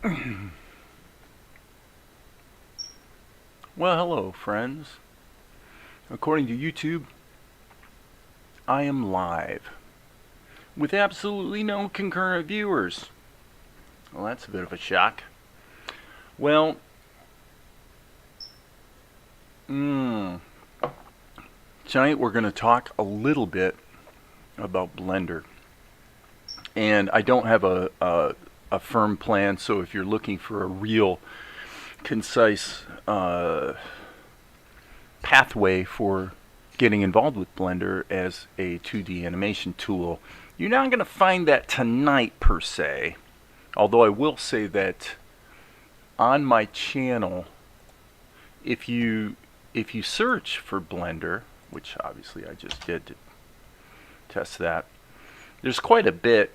Well, hello, friends. According to YouTube, I am live with absolutely no concurrent viewers. Well, that's a bit of a shock. Well, tonight we're going to talk a little bit about Blender. And I don't have a firm plan, so if you're looking for a real concise pathway for getting involved with Blender as a 2D animation tool, you're not going to find that tonight per se. Although I will say that on my channel, if you search for Blender, which obviously I just did to test that, there's quite a bit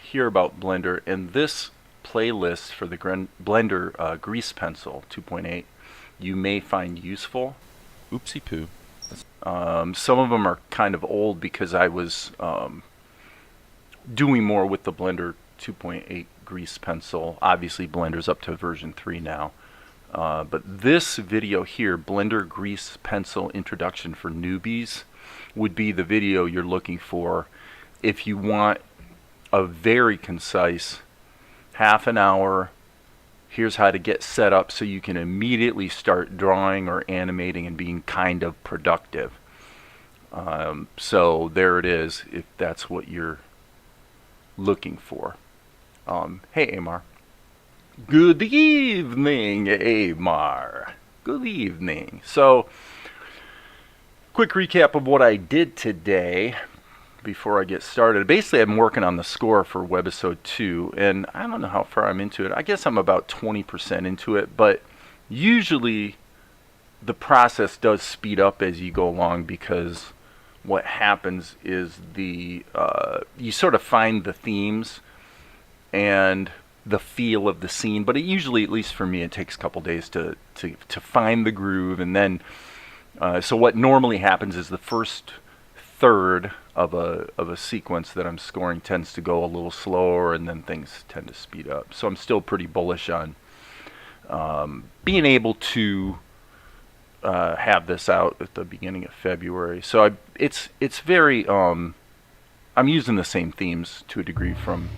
here about Blender, and this playlist for the Blender Grease Pencil 2.8 you may find useful. Oopsie poo. Some of them are kind of old because I was doing more with the Blender 2.8 Grease Pencil. Obviously Blender's up to version 3 now. But this video here, Blender Grease Pencil Introduction for Newbies, would be the video you're looking for if you want a very concise half an hour, here's how to get set up so you can immediately start drawing or animating and being kind of productive. So there it is, if that's what you're looking for. Hey Amar. Good evening, Amar. Good evening. So, quick recap of what I did today before I get started. Basically, I'm working on the score for Webisode 2, and I don't know how far I'm into it. I guess I'm about 20% into it, but usually the process does speed up as you go along, because what happens is you sort of find the themes and the feel of the scene, but it usually, at least for me, it takes a couple days to find the groove. And then so what normally happens is the first third of a sequence that I'm scoring tends to go a little slower, and then things tend to speed up. So I'm still pretty bullish on being able to have this out at the beginning of February. So it's very I'm using the same themes to a degree from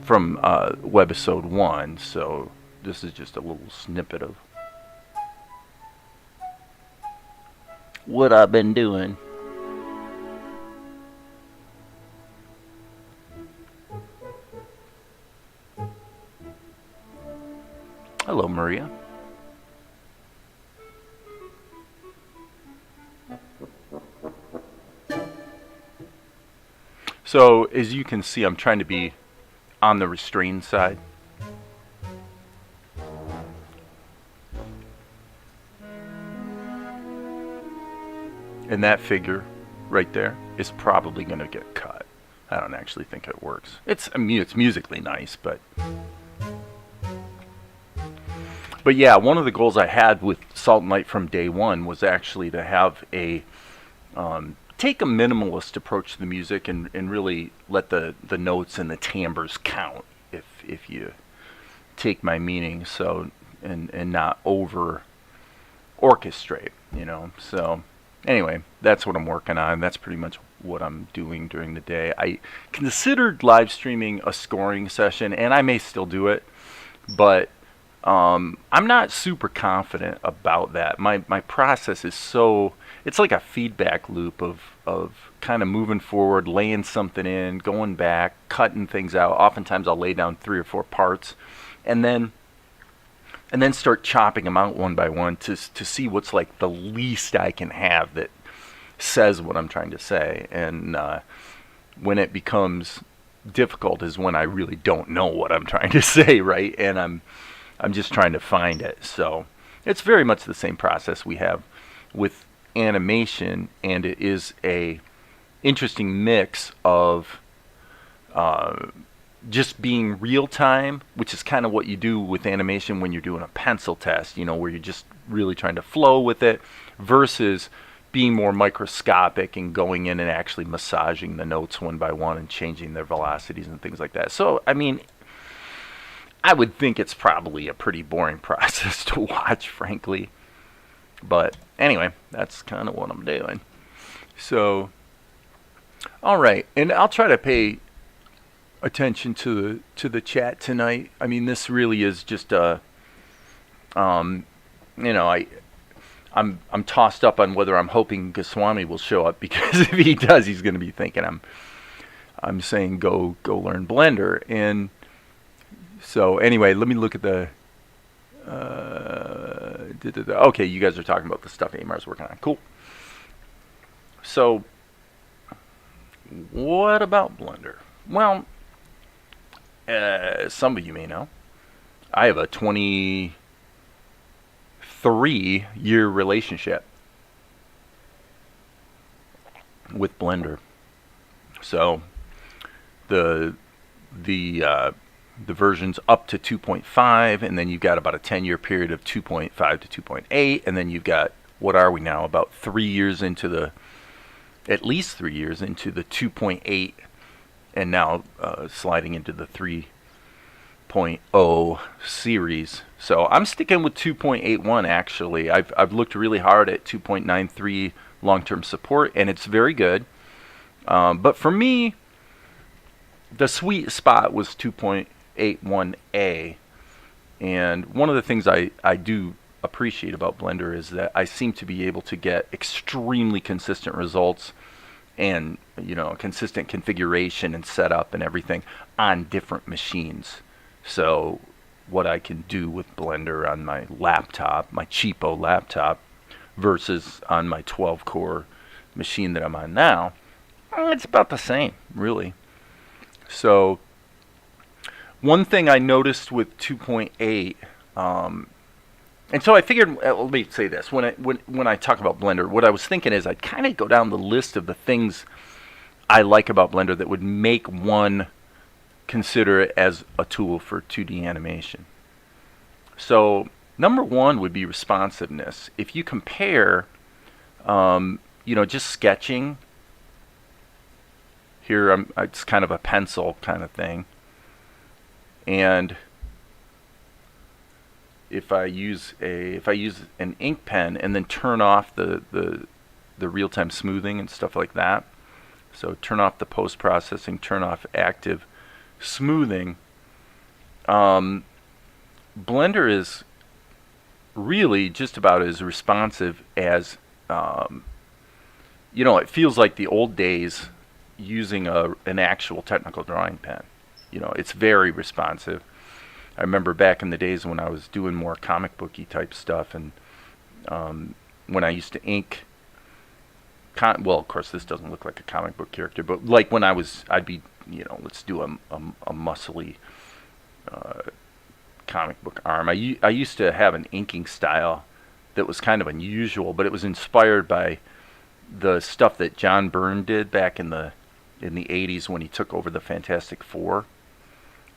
Webisode 1. So this is just a little snippet of what I've been doing. Hello, Maria. So as you can see, I'm trying to be on the restrained side. And that figure right there is probably going to get cut. I don't actually think it works. It's musically nice, but yeah, one of the goals I had with Salt and Light from day one was actually to have take a minimalist approach to the music and really let the notes and the timbres count, if you take my meaning. So and not over orchestrate, So anyway, that's what I'm working on. That's pretty much what I'm doing during the day. I considered live streaming a scoring session, and I may still do it, but I'm not super confident about that. My process is it's like a feedback loop of kind of moving forward, laying something in, going back, cutting things out. Oftentimes I'll lay down 3 or 4 parts, and then start chopping them out one by one to see what's like the least I can have that says what I'm trying to say. And when it becomes difficult is when I really don't know what I'm trying to say, right? And I'm just trying to find it. So it's very much the same process we have with animation, and it is a interesting mix of just being real time, which is kind of what you do with animation when you're doing a pencil test, where you're just really trying to flow with it, versus being more microscopic and going in and actually massaging the notes one by one and changing their velocities and things like that. So, I mean, I would think it's probably a pretty boring process to watch, frankly. But anyway, that's kind of what I'm doing. So, all right, and I'll try to pay attention to the chat tonight. I mean, this really is just a, you know, I'm tossed up on whether I'm hoping Goswami will show up, because if he does, he's going to be thinking I'm saying go learn Blender. And so anyway, let me look at the. Okay, you guys are talking about the stuff Amar's working on. Cool. So, what about Blender? Well, some of you may know, I have a 23-year relationship with Blender. So, the versions up to 2.5, and then you've got about a 10-year period of 2.5 to 2.8, and then you've got, what are we now, about 3 years into the, at least 3 years into the 2.8, and now sliding into the 3.0 series. So I'm sticking with 2.81 actually. I've looked really hard at 2.93 long-term support, and it's very good. But for me, the sweet spot was 2.81a, and one of the things I do appreciate about Blender is that I seem to be able to get extremely consistent results and, you know, consistent configuration and setup and everything on different machines. So what I can do with Blender on my laptop, my cheapo laptop, versus on my 12-core machine that I'm on now, it's about the same, really. So one thing I noticed with 2.8, and so I figured, let me say this, when I talk about Blender, what I was thinking is I'd kind of go down the list of the things I like about Blender that would make one consider it as a tool for 2D animation. So number one would be responsiveness. If you compare, you know, just sketching, here it's kind of a pencil kind of thing, and if I use an ink pen and then turn off the real-time smoothing and stuff like that, so turn off the post-processing, turn off active smoothing, Blender is really just about as responsive as, you know, it feels like the old days using an actual technical drawing pen. You know, it's very responsive. I remember back in the days when I was doing more comic booky type stuff, and when I used to ink, well, of course this doesn't look like a comic book character, but like when I'd be, you know, let's do a muscly comic book arm. I used to have an inking style that was kind of unusual, but it was inspired by the stuff that John Byrne did back in the 80s when he took over the Fantastic Four.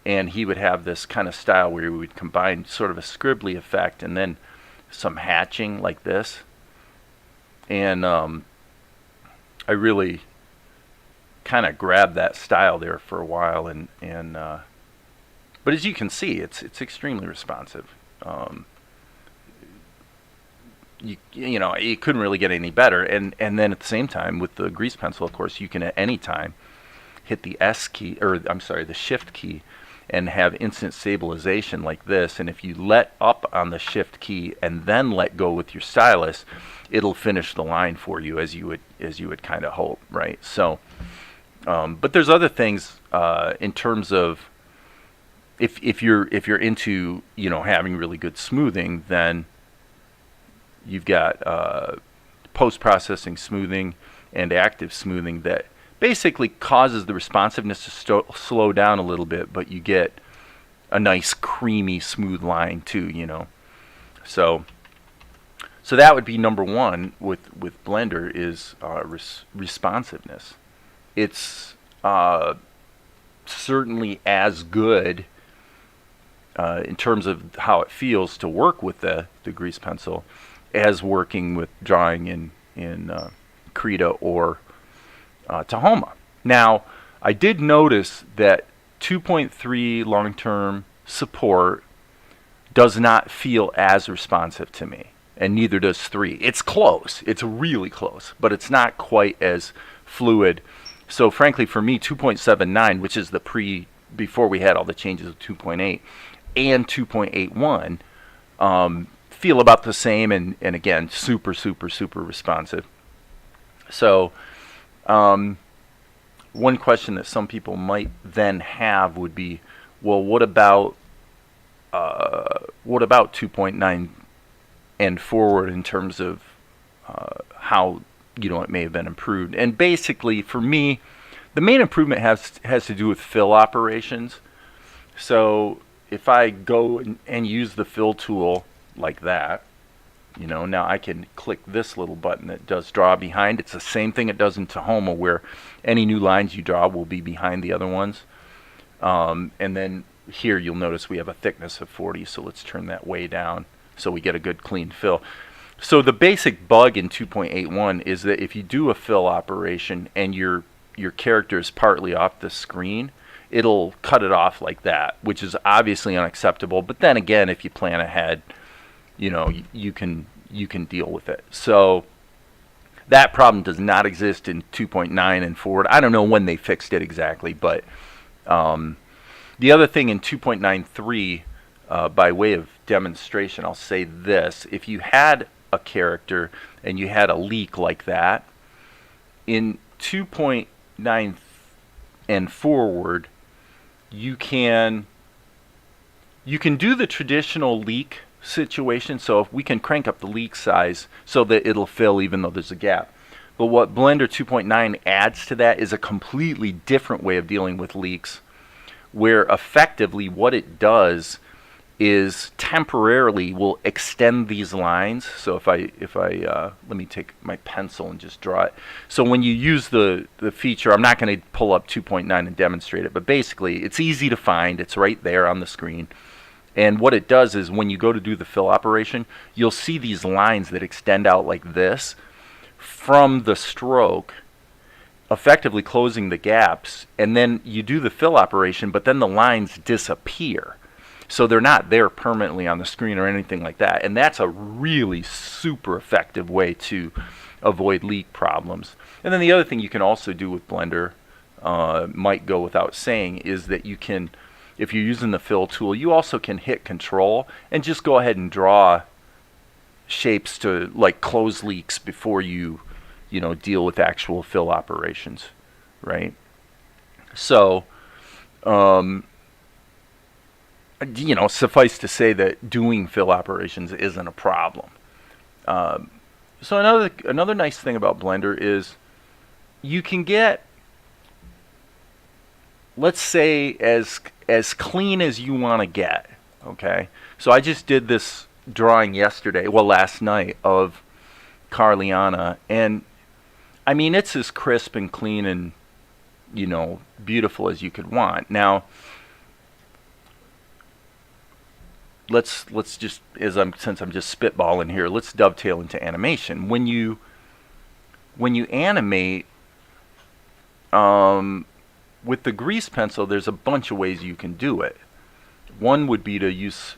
And he would have this kind of style where he would combine sort of a scribbly effect and then some hatching like this. And I really kind of grabbed that style there for a while. But as you can see, it's extremely responsive. You know, you couldn't really get any better. And then at the same time, with the grease pencil, of course, you can at any time hit the S key, or I'm sorry, the Shift key, and have instant stabilization like this. And if you let up on the Shift key and then let go with your stylus, it'll finish the line for you as you would kind of hope, right? So, but there's other things in terms of if you're into, you know, having really good smoothing, then you've got post-processing smoothing and active smoothing that basically causes the responsiveness to slow down a little bit, but you get a nice creamy smooth line too, you know. So that would be number one with Blender is responsiveness. It's certainly as good in terms of how it feels to work with the grease pencil as working with drawing in Krita or Tahoma. Now, I did notice that 2.3 long-term support does not feel as responsive to me, and neither does 3. It's close. It's really close, but it's not quite as fluid. So frankly, for me, 2.79, which is the before we had all the changes of 2.8, and 2.81 feel about the same, and again, super, super, super responsive. So one question that some people might then have would be, well, what about 2.9 and forward in terms of how it may have been improved? And basically, for me, the main improvement has to do with fill operations. So if I go and use the fill tool like that, now I can click this little button that does draw behind. It's the same thing it does in Tahoma, where any new lines you draw will be behind the other ones. And then here you'll notice we have a thickness of 40, so let's turn that way down so we get a good clean fill. So the basic bug in 2.81 is that if you do a fill operation and your character is partly off the screen, it'll cut it off like that, which is obviously unacceptable. But then again, if you plan ahead, you can deal with it. So that problem does not exist in 2.9 and forward. I don't know when they fixed it exactly, but the other thing in 2.93, by way of demonstration, I'll say this: if you had a character and you had a leak like that, in 2.9 and forward, you can do the traditional leak situation. So if we can crank up the leak size so that it'll fill even though there's a gap. But what Blender 2.9 adds to that is a completely different way of dealing with leaks, where effectively what it does is temporarily will extend these lines. So if I let me take my pencil and just draw it. So when you use the feature, I'm not going to pull up 2.9 and demonstrate it, but basically it's easy to find. It's right there on the screen. And what it does is when you go to do the fill operation, you'll see these lines that extend out like this from the stroke, effectively closing the gaps. And then you do the fill operation, but then the lines disappear. So they're not there permanently on the screen or anything like that. And that's a really super effective way to avoid leak problems. And then the other thing you can also do with Blender, might go without saying, is that you can, if you're using the fill tool, you also can hit Control and just go ahead and draw shapes to like close leaks before you deal with actual fill operations, right? So, suffice to say that doing fill operations isn't a problem. So another nice thing about Blender is you can get, let's say, as clean as you want to get. Okay, so I just did this drawing last night, of Carliana, and I mean it's as crisp and clean and beautiful as you could want. Now let's just, since I'm just spitballing here, let's dovetail into animation. When you animate with the grease pencil, there's a bunch of ways you can do it. One would be to use,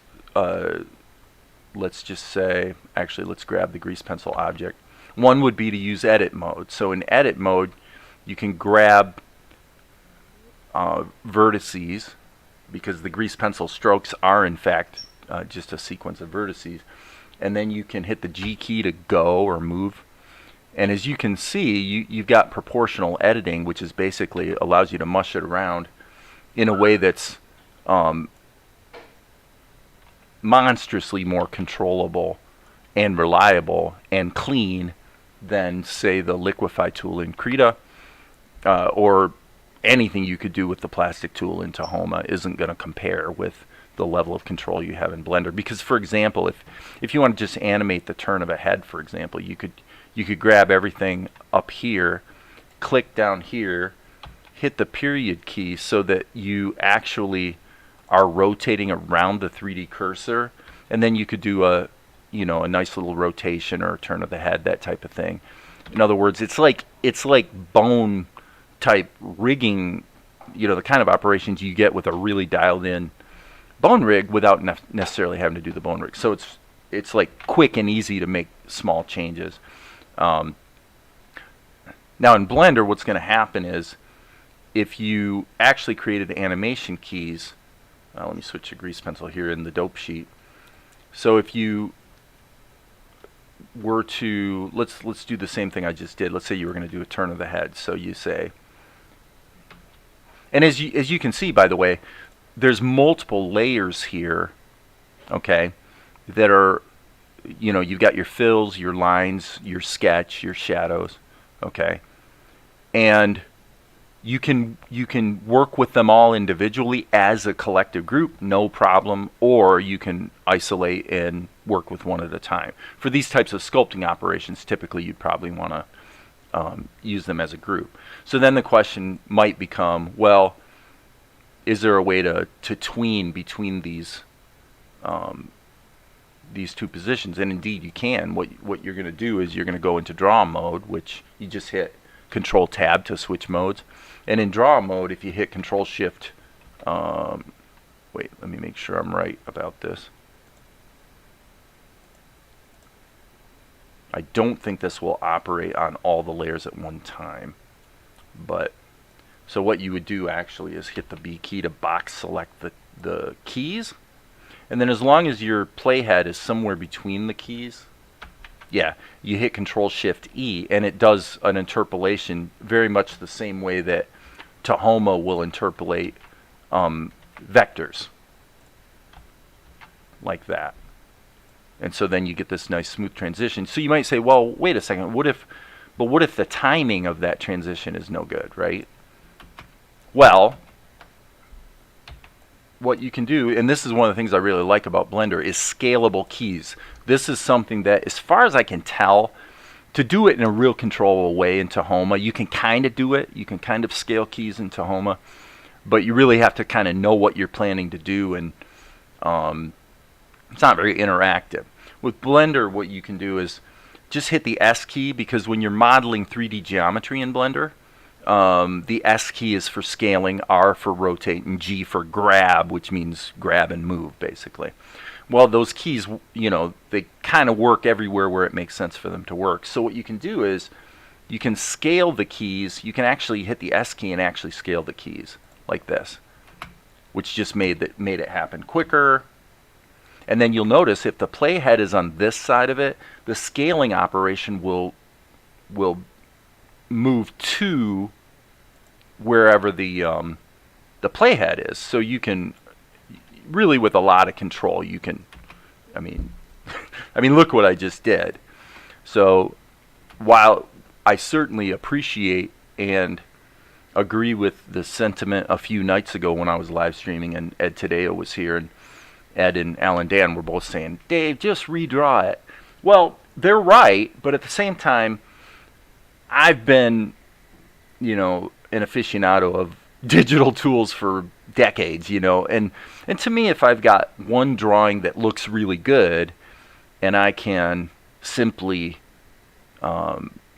let's just say, actually let's grab the grease pencil object. One would be to use edit mode. So in edit mode, you can grab vertices, because the grease pencil strokes are in fact just a sequence of vertices, and then you can hit the G key to go or move. And as you can see, you've got proportional editing, which is basically allows you to mush it around in a way that's monstrously more controllable and reliable and clean than, say, the liquify tool in Krita, or anything you could do with the plastic tool in Tahoma isn't going to compare with the level of control you have in Blender. Because, for example, if you want to just animate the turn of a head, for example, you could grab everything up here, click down here, hit the period key so that you actually are rotating around the 3D cursor, and then you could do a nice little rotation or turn of the head, that type of thing. In other words, it's like bone type rigging, the kind of operations you get with a really dialed in bone rig without necessarily having to do the bone rig. So it's like quick and easy to make small changes. Now in Blender, what's going to happen is if you actually created animation keys, let me switch to grease pencil here in the dope sheet. So if you were to, let's do the same thing I just did. Let's say you were going to do a turn of the head. So you say, and as you can see, by the way, there's multiple layers here, okay, that are, you know, you've got your fills, your lines, your sketch, your shadows, okay, and you can work with them all individually as a collective group, no problem, or you can isolate and work with one at a time. For these types of sculpting operations, typically you'd probably want to use them as a group. So then the question might become, well, is there a way to tween between these two positions? And indeed you can. What you're going to do is you're going to go into draw mode, which you just hit Control Tab to switch modes. And in draw mode, if you hit Control Shift, wait, let me make sure I'm right about this. I don't think this will operate on all the layers at one time, but so what you would do actually is hit the B key to box select the keys, and then as long as your playhead is somewhere between the keys, yeah, you hit Control Shift E, and it does an interpolation very much the same way that Tahoma will interpolate vectors, like that. And so then you get this nice smooth transition. So you might say, well, wait a second, what if the timing of that transition is no good, right? Well, what you can do, and this is one of the things I really like about Blender, is scalable keys. This is something that, as far as I can tell, to do it in a real controllable way in Tahoma, you can kind of do it. You can kind of scale keys in Tahoma, but you really have to kind of know what you're planning to do, and it's not very interactive. With Blender, what you can do is just hit the S key, because when you're modeling 3D geometry in Blender, the S key is for scaling, R for rotate, and G for grab, which means grab and move, basically. Well, those keys, you know, they kind of work everywhere where it makes sense for them to work. So what you can do is you can scale the keys. You can actually hit the S key and actually scale the keys like this, which just made it happen quicker. And then you'll notice if the playhead is on this side of it, the scaling operation will move to wherever the playhead is. So you can really, with a lot of control, you can, I mean look what I just did. So while I certainly appreciate and agree with the sentiment a few nights ago when I was live streaming and Ed Tadeo was here, and Ed and Alan Dan were both saying, Dave, just redraw it. Well, they're right, but at the same time, I've been, you know, an aficionado of digital tools for decades, you know, and to me, if I've got one drawing that looks really good and I can simply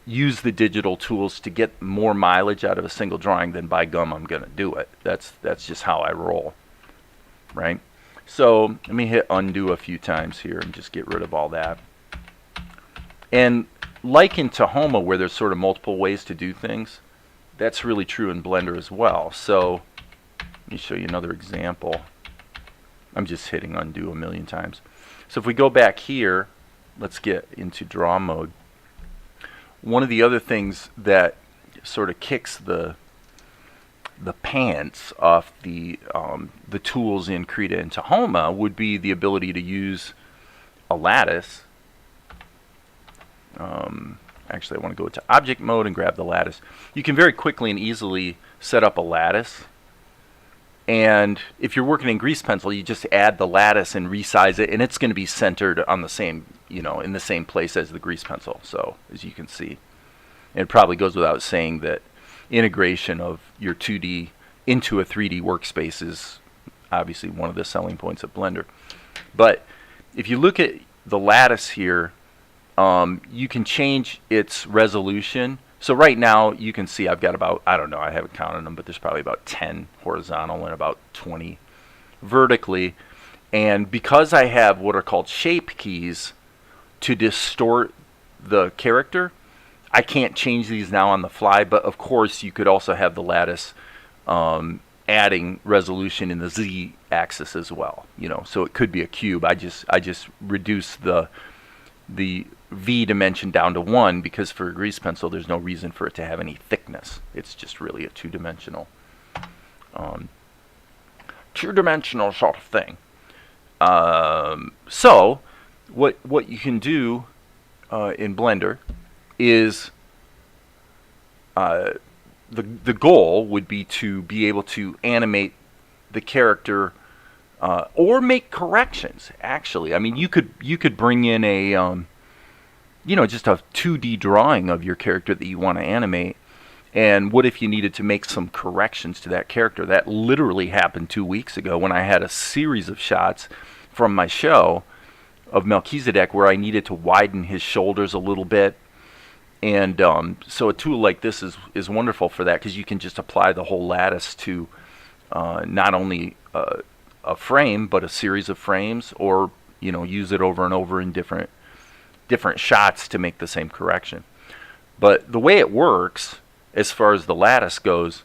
use the digital tools to get more mileage out of a single drawing, then by gum, I'm going to do it. That's just how I roll, right? So let me hit undo a few times here and just get rid of all that. And like in Tahoma, where there's sort of multiple ways to do things, that's really true in Blender as well. So let me show you another example. I'm just hitting undo a million times. So if we go back here, let's get into draw mode. One of the other things that sort of kicks the pants off the tools in Krita and Tahoma would be the ability to use a lattice. Actually, I want to go to object mode and grab the lattice. You can very quickly and easily set up a lattice. And if you're working in grease pencil, you just add the lattice and resize it, and it's going to be centered on the same, you know, in the same place as the grease pencil. So as you can see, it probably goes without saying that integration of your 2D into a 3D workspace is obviously one of the selling points of Blender. But if you look at the lattice here, you can change its resolution. So right now you can see I've got about, I don't know, I haven't counted them, but there's probably about 10 horizontal and about 20 vertically. And because I have what are called shape keys to distort the character, I can't change these now on the fly, but of course you could also have the lattice adding resolution in the Z axis as well, so it could be a cube. I just reduce the V dimension down to 1 because for a grease pencil there's no reason for it to have any thickness. It's just really a two-dimensional sort of thing. So what you can do in Blender is the goal would be to be able to animate the character or make corrections. Actually, I mean, you could bring in a just a 2D drawing of your character that you want to animate. And what if you needed to make some corrections to that character? That literally happened 2 weeks ago when I had a series of shots from my show of Melchizidek where I needed to widen his shoulders a little bit. And so a tool like this is wonderful for that because you can just apply the whole lattice to not only a frame but a series of frames, or use it over and over in different shots to make the same correction. But the way it works as far as the lattice goes,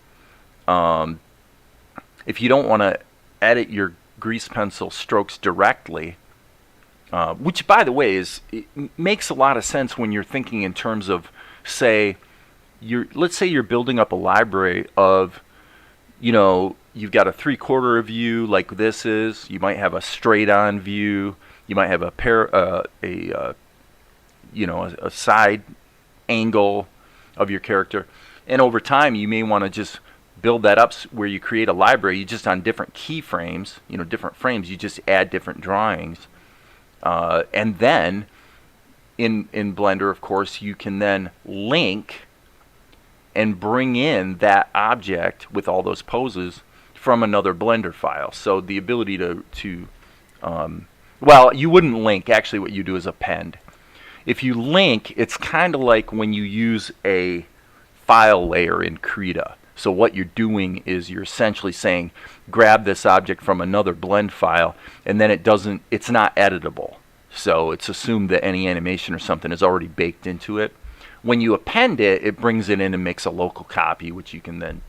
if you don't want to edit your grease pencil strokes directly, which by the way makes a lot of sense when you're thinking in terms of, let's say you're building up a library of, you've got a 3/4 view like this is, you might have a straight on view, you might have a side angle of your character. And over time, you may want to just build that up where you create a library. You just on different keyframes, different frames, you just add different drawings. And then in Blender, of course, you can then link and bring in that object with all those poses from another Blender file. So the ability to well, you wouldn't link. Actually, what you do is append. If you link, it's kind of like when you use a file layer in Krita. So what you're doing is you're essentially saying, grab this object from another blend file, and then it's not editable. So it's assumed that any animation or something is already baked into it. When you append it, it brings it in and makes a local copy, which you can then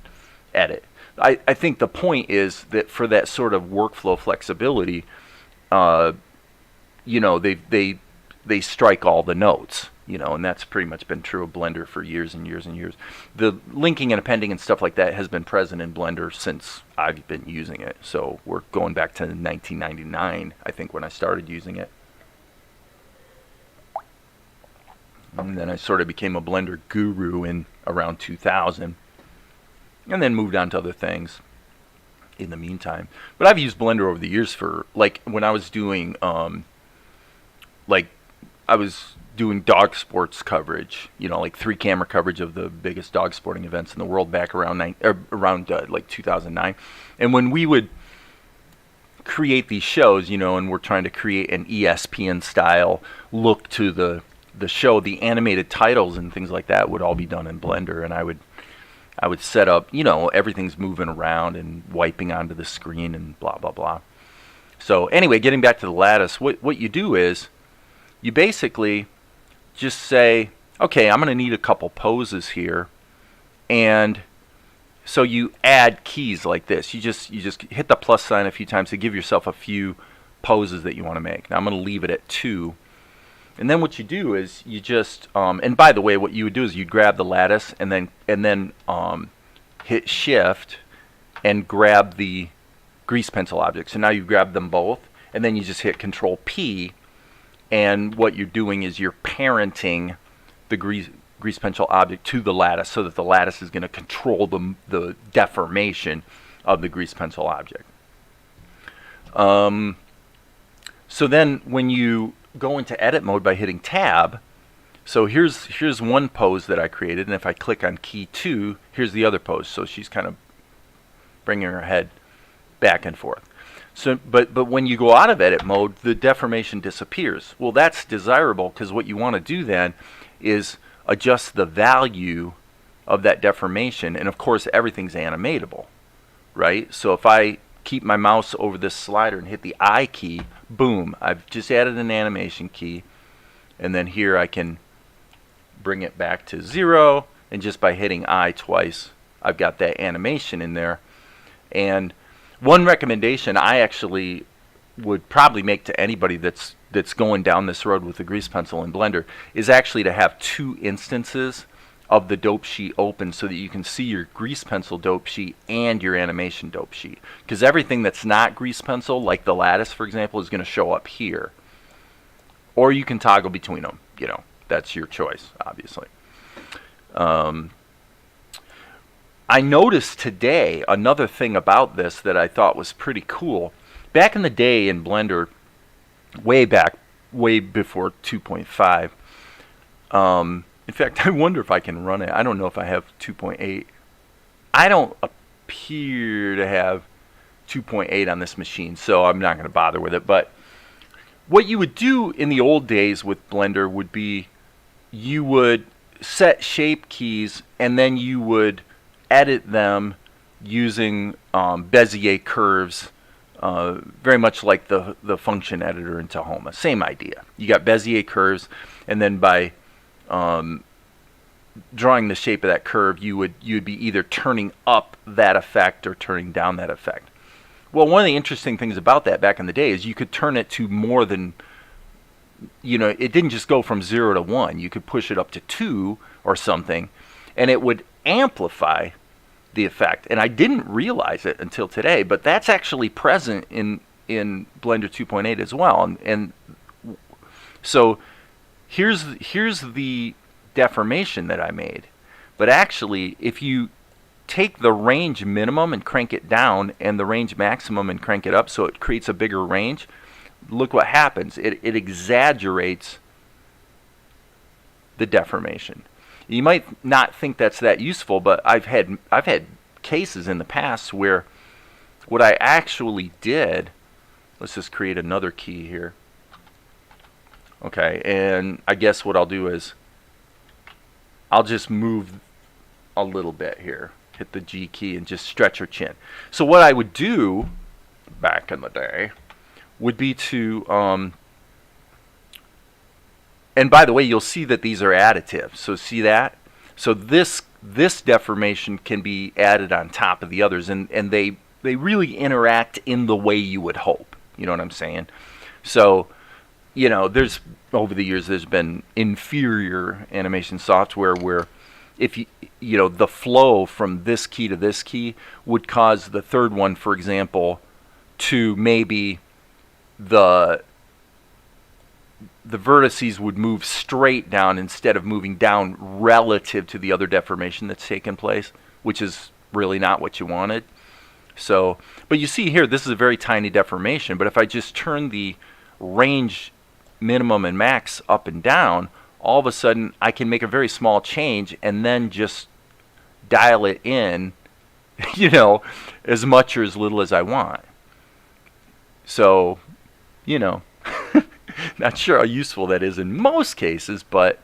edit. I think the point is that for that sort of workflow flexibility, they strike all the notes. And that's pretty much been true of Blender for years and years and years. The linking and appending and stuff like that has been present in Blender since I've been using it. So we're going back to 1999, I think, when I started using it. And then I sort of became a Blender guru in around 2000. And then moved on to other things in the meantime. But I've used Blender over the years for, like, when I was doing, doing dog sports coverage, like 3-camera coverage of the biggest dog sporting events in the world back around 2009. And when we would create these shows, and we're trying to create an ESPN style look to the show, the animated titles and things like that would all be done in Blender. And I would set up, everything's moving around and wiping onto the screen and blah, blah, blah. So anyway, getting back to the lattice, what you do is you basically just say, okay, I'm going to need a couple poses here. And so you add keys like this. You just hit the plus sign a few times to give yourself a few poses that you want to make. Now I'm going to leave it at 2. And then what you do is you just, and by the way, what you would do is you'd grab the lattice and then hit Shift and grab the grease pencil object. So now you've grabbed them both, and then you just hit Control P. And what you're doing is you're parenting the grease pencil object to the lattice so that the lattice is going to control the deformation of the grease pencil object. So then when you go into edit mode by hitting Tab, so here's one pose that I created, and if I click on key 2, here's the other pose. So she's kind of bringing her head back and forth. So, but when you go out of edit mode, the deformation disappears. Well, that's desirable because what you want to do then is adjust the value of that deformation, and of course everything's animatable, right? So if I keep my mouse over this slider and hit the I key, boom, I've just added an animation key. And then here I can bring it back to 0, and just by hitting I twice, I've got that animation in there. And one recommendation I actually would probably make to anybody that's going down this road with the grease pencil in Blender is actually to have 2 instances of the dope sheet open so that you can see your grease pencil dope sheet and your animation dope sheet. Because everything that's not grease pencil, like the lattice, for example, is going to show up here. Or you can toggle between them. You know, that's your choice, obviously. I noticed today another thing about this that I thought was pretty cool. Back in the day in Blender, way before 2.5, in fact, I wonder if I can run it. I don't know if I have 2.8. I don't appear to have 2.8 on this machine, so I'm not going to bother with it. But what you would do in the old days with Blender would be you would set shape keys and then you would edit them using Bezier curves, very much like the function editor in Tahoma. Same idea. You got Bezier curves, and then by drawing the shape of that curve, you would be either turning up that effect or turning down that effect. Well, one of the interesting things about that back in the day is you could turn it to more than, you know, it didn't just go from 0 to 1. You could push it up to 2 or something, and it would amplify the effect. And I didn't realize it until today, but that's actually present in Blender 2.8 as well. And so here's the deformation that I made. But actually, if you take the range minimum and crank it down and the range maximum and crank it up so it creates a bigger range, look what happens. It exaggerates the deformation. You might not think that's that useful, but I've had cases in the past where what I actually did, let's just create another key here. Okay, and I guess what I'll do is I'll just move a little bit here. Hit the G key and just stretch her chin. So what I would do back in the day would be to, and by the way, you'll see that these are additive. So see that? So this deformation can be added on top of the others, and they really interact in the way you would hope. You know what I'm saying? So, you know, over the years there's been inferior animation software where if you know, the flow from this key to this key would cause the third one, for example, to maybe the vertices would move straight down instead of moving down relative to the other deformation that's taken place, which is really not what you wanted. So, but you see here, this is a very tiny deformation, but if I just turn the range minimum and max up and down, all of a sudden I can make a very small change and then just dial it in, you know, as much or as little as I want. So, you know, not sure how useful that is in most cases, but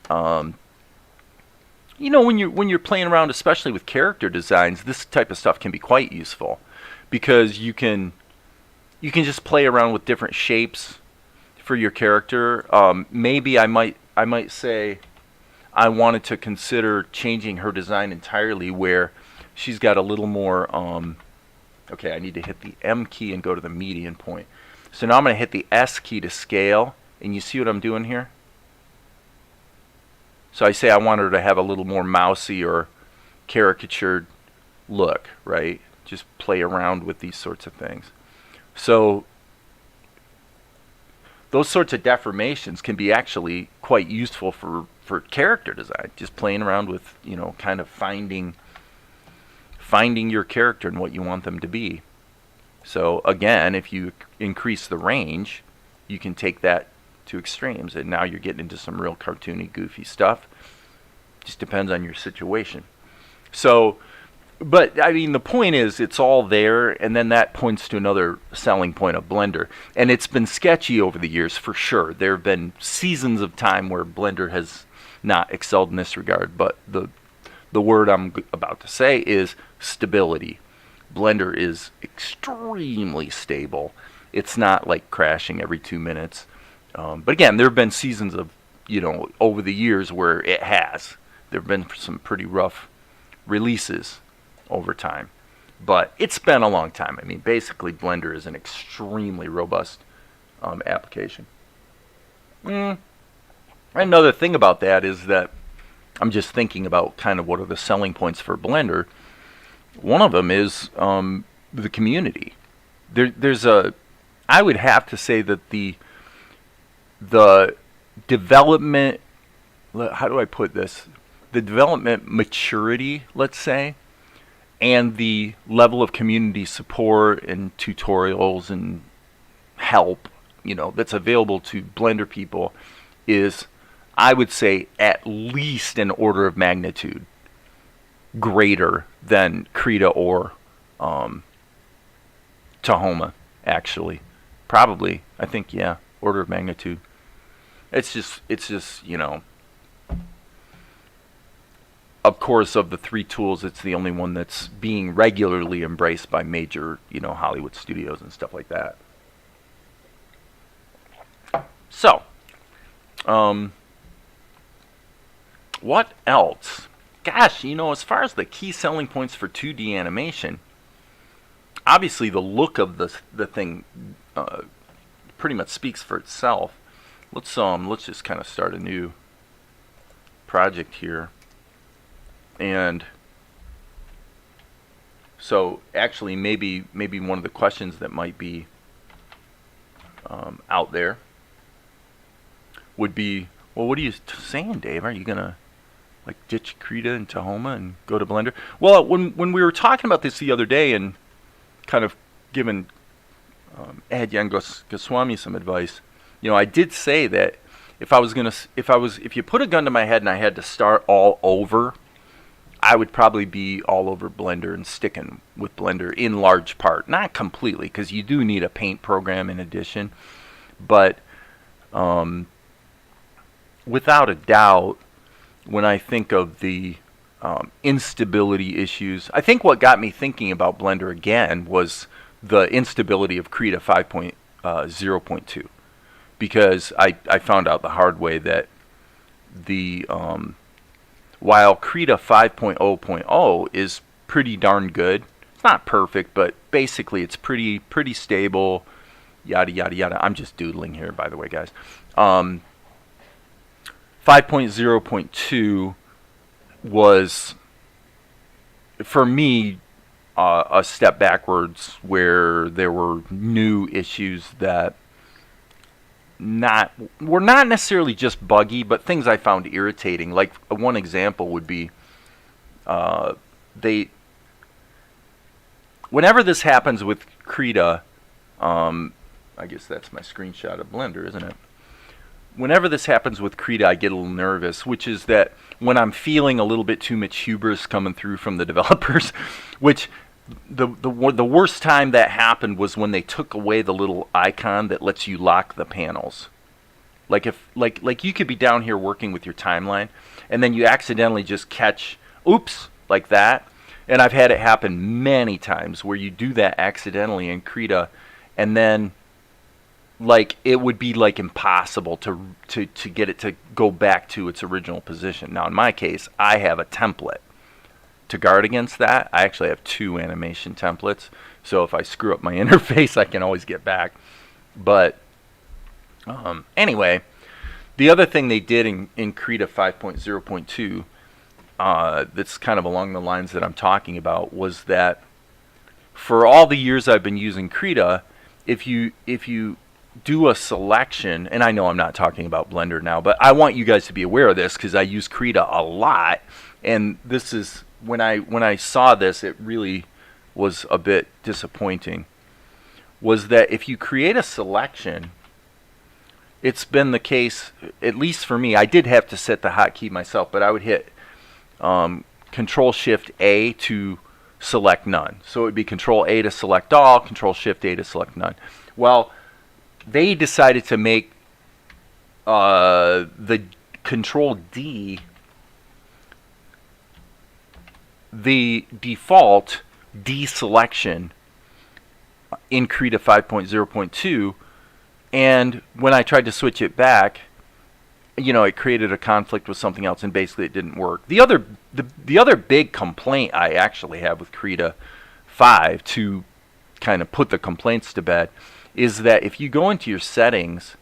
you know, when you're playing around, especially with character designs, this type of stuff can be quite useful because you can just play around with different shapes for your character. Maybe I might say I wanted to consider changing her design entirely where she's got a little more, okay, I need to hit the M key and go to the median point. So now I'm going to hit the S key to scale, and you see what I'm doing here? So I say I want her to have a little more mousy or caricatured look, right? Just play around with these sorts of things. So those sorts of deformations can be actually quite useful for character design. Just playing around with, you know, kind of finding your character and what you want them to be. So again, if you increase the range, you can take that to extremes, and now you're getting into some real cartoony, goofy stuff. Just depends on your situation. So, but I mean, the point is, it's all there, and then that points to another selling point of Blender. And it's been sketchy over the years, for sure. There have been seasons of time where Blender has not excelled in this regard, but the word I'm about to say is stability. Blender is extremely stable. It's not like crashing every 2 minutes. But again, there have been seasons of, over the years where it has. There have been some pretty rough releases over time. But it's been a long time. I mean, basically, Blender is an extremely robust application. Another thing about that is that I'm just thinking about kind of what are the selling points for Blender. One of them is the community. I would have to say that the development, how do I put this? The development maturity, let's say, and the level of community support and tutorials and help, that's available to Blender people is, I would say, at least an order of magnitude greater than Krita or Tahoma, actually. Probably, I think, yeah, order of magnitude. It's just, of course, of the three tools, it's the only one that's being regularly embraced by major, Hollywood studios and stuff like that. So, what else? Gosh, as far as the key selling points for 2D animation, obviously the look of the thing pretty much speaks for itself. Let's just kind of start a new project here. And so actually maybe one of the questions that might be out there would be, well, what are you saying, Dave? Are you gonna ditch Krita and Tahoma and go to Blender? Well, when we were talking about this the other day and kind of giving Adyan Goswami some advice, I did say that if you put a gun to my head and I had to start all over, I would probably be all over Blender and sticking with Blender in large part. Not completely, because you do need a paint program in addition. But without a doubt, when I think of the instability issues, I think what got me thinking about Blender again was the instability of Krita 5.0.2. Because I found out the hard way that while Krita 5.0.0 is pretty darn good, it's not perfect, but basically it's pretty stable, yada yada yada. I'm just doodling here, by the way, guys. 5.0.2 was, for me, a step backwards where there were new issues that were not necessarily just buggy, but things I found irritating. Like one example would be, whenever this happens with Krita, I guess that's my screenshot of Blender, isn't it? Whenever this happens with Krita, I get a little nervous, which is that when I'm feeling a little bit too much hubris coming through from the developers, which the worst time that happened was when they took away the little icon that lets you lock the panels. Like you could be down here working with your timeline, and then you accidentally just catch, oops, like that. And I've had it happen many times where you do that accidentally in Krita, and then it would be impossible to get it to go back to its original position. Now in my case, I have a template to guard against that. I actually have 2 animation templates, so if I screw up my interface, I can always get back. But anyway, the other thing they did in Krita 5.0.2 that's kind of along the lines that I'm talking about was that for all the years I've been using Krita, if you do a selection, and I know I'm not talking about Blender now, but I want you guys to be aware of this because I use Krita a lot, and this is when I saw this, it really was a bit disappointing. Was that if you create a selection, it's been the case, at least for me, I did have to set the hotkey myself, but I would hit Control-Shift-A to select none. So it would be Control-A to select all, Control-Shift-A to select none. Well, they decided to make the Control-D the default deselection in Krita 5.0.2, and when I tried to switch it back, it created a conflict with something else, and basically it didn't work. The other big complaint I actually have with Krita 5, to kind of put the complaints to bed, is that if you go into your settings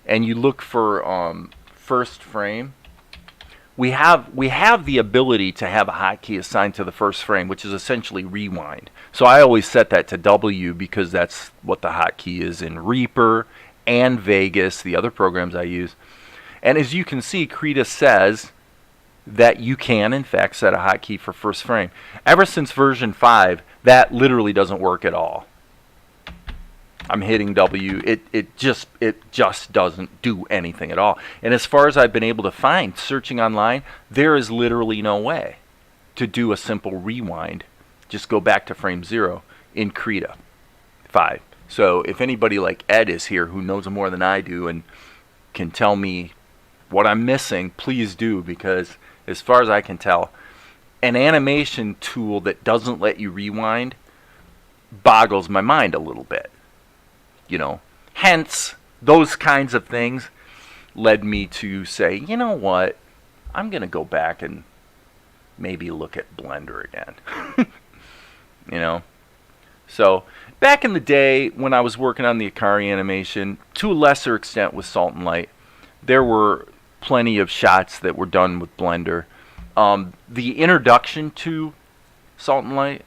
and you look for first frame, we have the ability to have a hotkey assigned to the first frame, which is essentially rewind. So I always set that to W because that's what the hotkey is in Reaper and Vegas, the other programs I use. And as you can see, Krita says that you can, in fact, set a hotkey for first frame. Ever since version 5, that literally doesn't work at all. I'm hitting W. It just doesn't do anything at all. And as far as I've been able to find, searching online, there is literally no way to do a simple rewind. Just go back to frame 0 in Krita 5. So if anybody like Ed is here who knows more than I do and can tell me what I'm missing, please do, because as far as I can tell, an animation tool that doesn't let you rewind boggles my mind a little bit. Hence, those kinds of things led me to say, you know what, I'm going to go back and maybe look at Blender again. So back in the day when I was working on the Akari animation, to a lesser extent with Salt and Light, there were plenty of shots that were done with Blender. The introduction to Salt and Light,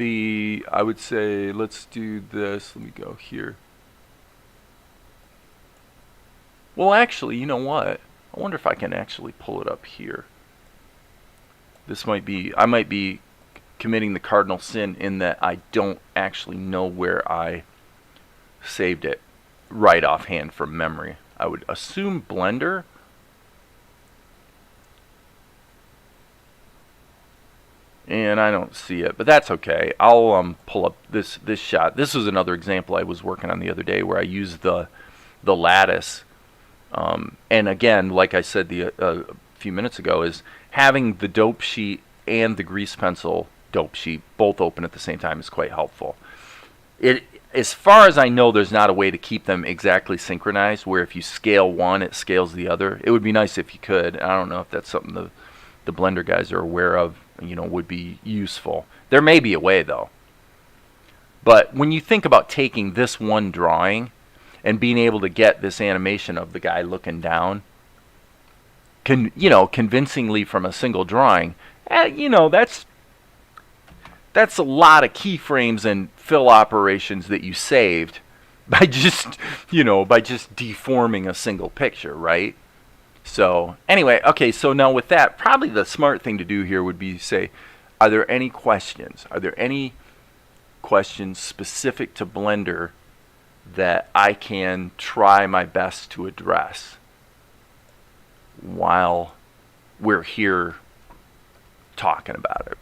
I would say, let's do this. Let me go here. Well, actually, you know what? I wonder if I can actually pull it up here. I might be committing the cardinal sin in that I don't actually know where I saved it right offhand from memory. I would assume Blender. And I don't see it, but that's okay. I'll pull up this shot. This was another example I was working on the other day where I used the lattice. And again, like I said a few minutes ago, is having the dope sheet and the grease pencil dope sheet both open at the same time is quite helpful. As far as I know, there's not a way to keep them exactly synchronized where if you scale one, it scales the other. It would be nice if you could. I don't know if that's something the Blender guys are aware of, would be useful. There may be a way, though. But when you think about taking this one drawing and being able to get this animation of the guy looking down, convincingly from a single drawing, that's a lot of keyframes and fill operations that you saved by just deforming a single picture, right? So anyway, okay, so now with that, probably the smart thing to do here would be say, are there any questions? Are there any questions specific to Blender that I can try my best to address while we're here talking about it?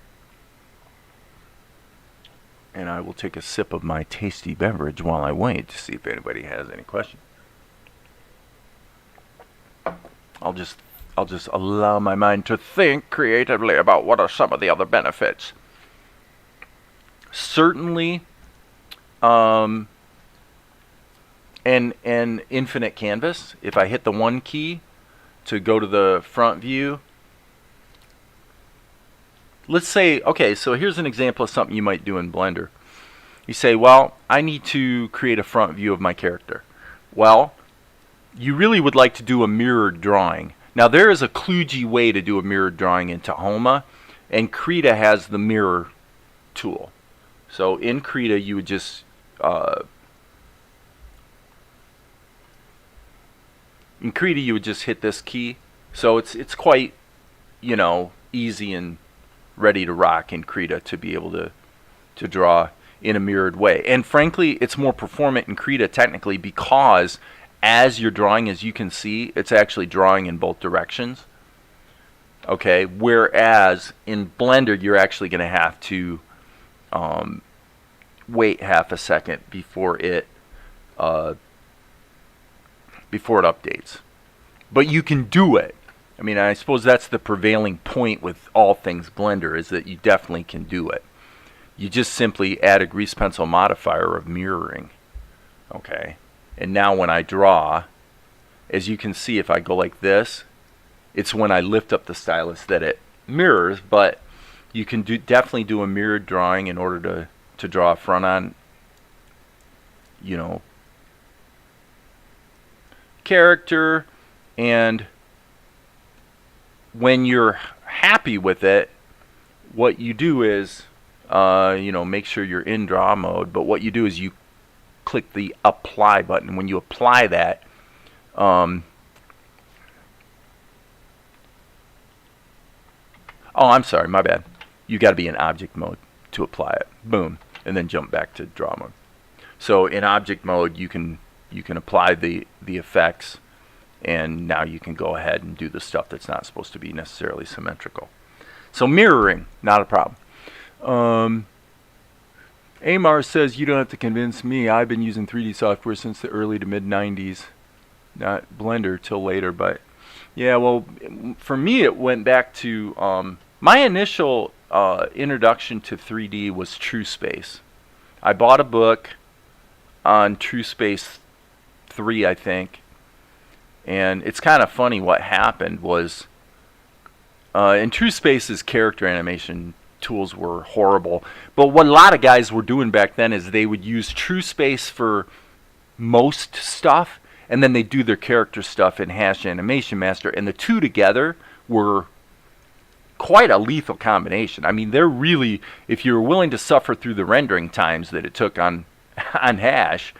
And I will take a sip of my tasty beverage while I wait to see if anybody has any questions. I'll just allow my mind to think creatively about what are some of the other benefits. Certainly, an infinite canvas. If I hit the 1 key to go to the front view, let's say, okay, so here's an example of something you might do in Blender. You say, well, I need to create a front view of my character. Well, you really would like to do a mirrored drawing. Now, there is a kludgy way to do a mirrored drawing in Tahoma, and Krita has the mirror tool. So in Krita, you would just hit this key. So it's quite, easy and ready to rock in Krita to be able to draw in a mirrored way. And frankly, it's more performant in Krita technically because as you're drawing, as you can see, it's actually drawing in both directions. Okay, whereas in Blender, you're actually going to have to wait half a second before it updates. But you can do it. I mean, I suppose that's the prevailing point with all things Blender, is that you definitely can do it. you just simply add a grease pencil modifier of mirroring. Okay, and now when I draw, as you can see, if I go like this, it's when I lift up the stylus that it mirrors, but you can definitely do a mirrored drawing in order to draw a front on, you know, character. And when you're happy with it, what you do is, you know, make sure you're in draw mode, but what you do is you click the apply button. When you apply that, oh, I'm sorry, my bad. You got to be in object mode to apply it. Boom, and then jump back to draw mode. So in object mode, you can apply the effects, and now you can go ahead and do the stuff that's not supposed to be necessarily symmetrical. So mirroring, not a problem. Amar says, you don't have to convince me. I've been using 3D software since the early to mid 90s. Not Blender till later, but yeah, well, for me it went back to my initial introduction to 3D was TrueSpace. I bought a book on TrueSpace 3, I think, and it's kind of funny what happened was in TrueSpace's character animation tools were horrible, but what a lot of guys were doing back then is they would use TrueSpace for most stuff, and then they do their character stuff in Hash Animation Master, and the two together were quite a lethal combination. I mean, they're really, if you're willing to suffer through the rendering times that it took on Hash,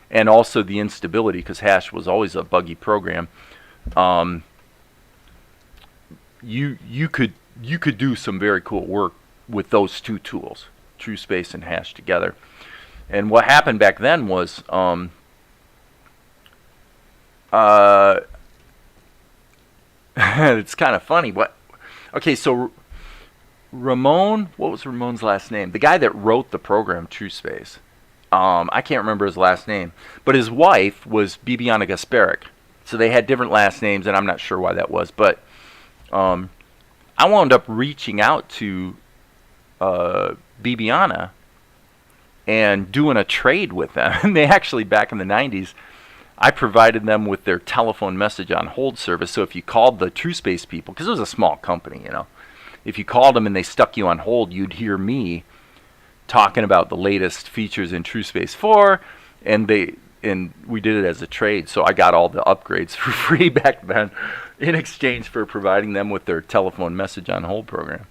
and also the instability, because Hash was always a buggy program, you could do some very cool work with those two tools, TrueSpace and Hash together. And what happened back then was it's kind of funny. Okay, so Ramon, what was Ramon's last name? The guy that wrote the program TrueSpace. I can't remember his last name, but his wife was Bibiana Gasparic. So they had different last names, and I'm not sure why that was. But I wound up reaching out to Bibiana and doing a trade with them. And they actually, back in the 90s, I provided them with their telephone message on hold service. So if you called the TrueSpace people, because it was a small company, you know, if you called them and they stuck you on hold, you'd hear me talking about the latest features in TrueSpace 4, and we did it as a trade. So I got all the upgrades for free back then in exchange for providing them with their telephone message on hold program.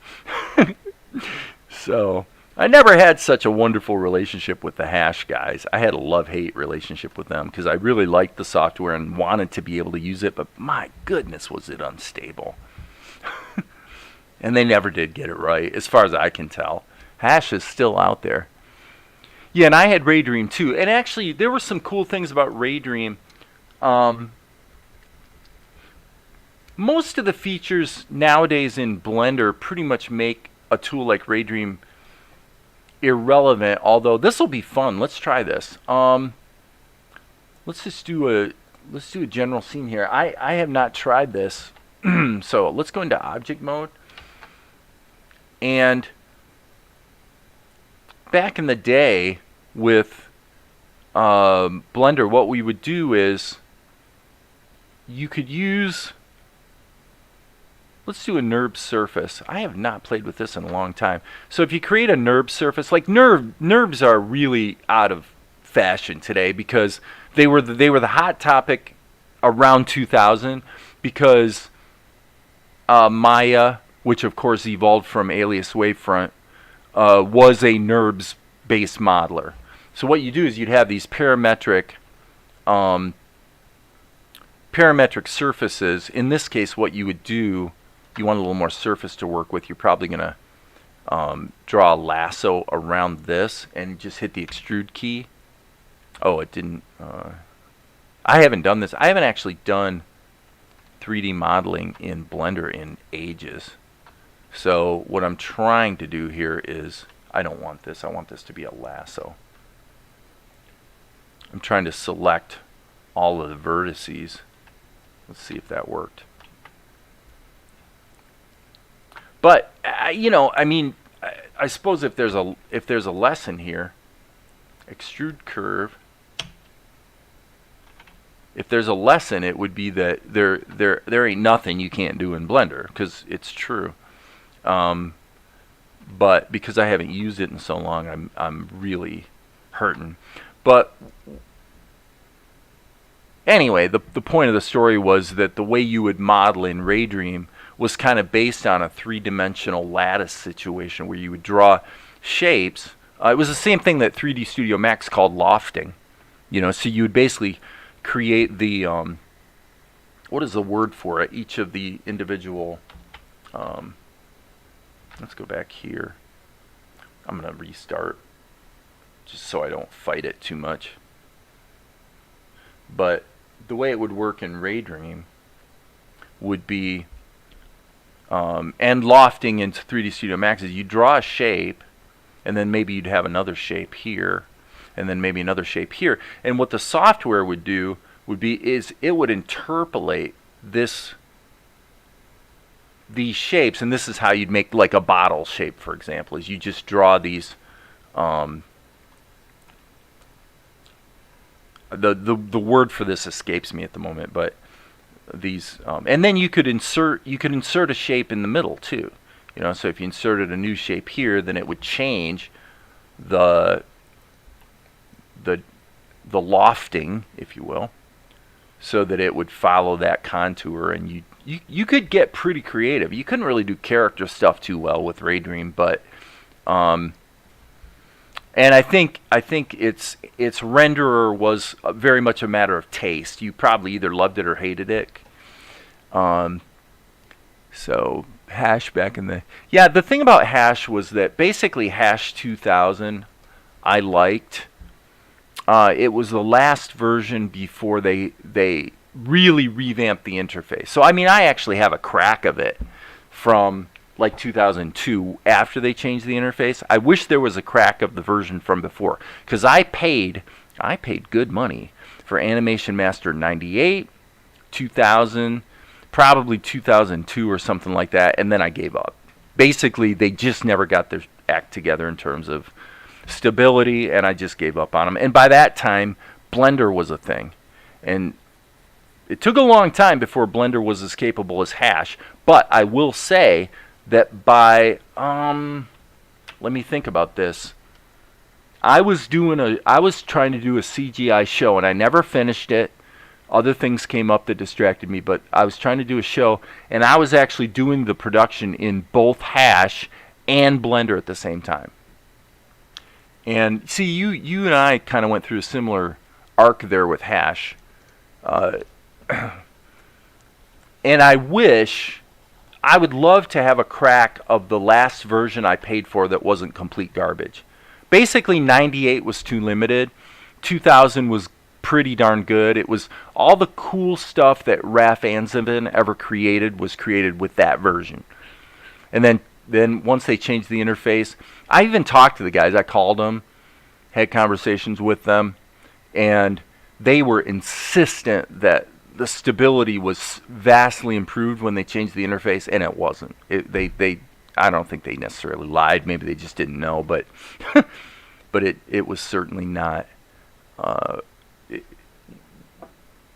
So I never had such a wonderful relationship with the Hash guys. I had a love-hate relationship with them because I really liked the software and wanted to be able to use it, but my goodness was it unstable. And they never did get it right, as far as I can tell. Hash is still out there. Yeah, and I had Raydream too. And actually, there were some cool things about Raydream. Most of the features nowadays in Blender pretty much make a tool like Raydream irrelevant, although this will be fun. Let's try this. Let's do a general scene here. I have not tried this. So let's go into object mode. And back in the day with Blender, what we would do is you could use, let's do a NURB surface. I have not played with this in a long time. So if you create a NURB surface, like NURBs are really out of fashion today because they were the hot topic around 2000 because Maya, which of course evolved from Alias Wavefront, was a NURBS based modeler. So what you do is you'd have these parametric surfaces. In this case, what you would do, you want a little more surface to work with, you're probably going to draw a lasso around this and just hit the extrude key. Oh, it didn't. I haven't done this. I haven't actually done 3D modeling in Blender in ages. So what I'm trying to do here is, I don't want this. I want this to be a lasso. I'm trying to select all of the vertices. Let's see if that worked. But, you know, I mean, I suppose if there's a lesson here, extrude curve. If there's a lesson, it would be that there ain't nothing you can't do in Blender, because it's true. But because I haven't used it in so long, I'm really hurting. But anyway, the point of the story was that the way you would model in Raydream was kind of based on a three-dimensional lattice situation where you would draw shapes. It was the same thing that 3D Studio Max called lofting. You know, so you would basically create the what is the word for it? Each of the individual. Let's go back here. I'm gonna restart just so I don't fight it too much. But the way it would work in Raydream would be, and lofting into 3D Studio Max is you draw a shape, and then maybe you'd have another shape here, and then maybe another shape here. And what the software would do would be is it would interpolate these shapes, and this is how you'd make like a bottle shape, for example, is you just draw these the word for this escapes me at the moment, but these and then you could insert a shape in the middle too, you know. So if you inserted a new shape here, then it would change the lofting, if you will, so that it would follow that contour, and you could get pretty creative. You couldn't really do character stuff too well with Raydream, but and I think its renderer was very much a matter of taste. You probably either loved it or hated it. So Hash back in the the thing about Hash was that basically Hash 2000 I liked. It was the last version before they really revamped the interface. So I mean, I actually have a crack of it from like 2002 after they changed the interface. I wish there was a crack of the version from before, because I paid good money for Animation Master 98, 2000, probably 2002 or something like that, and then I gave up. Basically, they just never got their act together in terms of stability, and I just gave up on them. And by that time, Blender was a thing, and it took a long time before Blender was as capable as Hash. But I will say that by let me think about this. I was trying to do a CGI show, and I never finished it. Other things came up that distracted me, but I was trying to do a show, and I was actually doing the production in both Hash and Blender at the same time. And see, you and I kind of went through a similar arc there with Hash. And I would love to have a crack of the last version I paid for that wasn't complete garbage. Basically, 98 was too limited. 2000 was pretty darn good. It was all the cool stuff that Raf Anzevin ever created was created with that version. And then once they changed the interface, I even talked to the guys. I called them, had conversations with them, and they were insistent that the stability was vastly improved when they changed the interface, and it wasn't. I don't think they necessarily lied. Maybe they just didn't know, but but it was certainly not.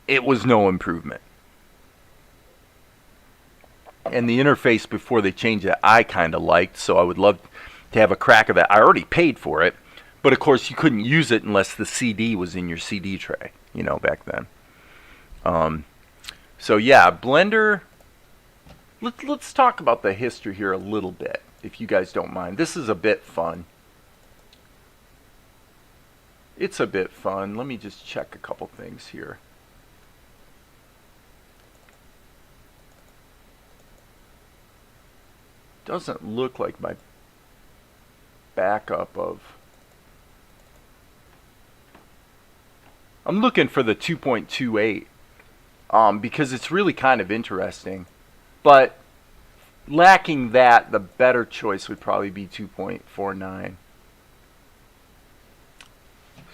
It was no improvement. And the interface before they changed it, I kind of liked, so I would love to have a crack of it. I already paid for it, but of course you couldn't use it unless the CD was in your CD tray, you know, back then. So yeah, Blender. Let's talk about the history here a little bit, if you guys don't mind. This is a bit fun. It's a bit fun. Let me just check a couple things here. Doesn't look like my backup of... I'm looking for the 2.28 because it's really kind of interesting. But lacking that, the better choice would probably be 2.49.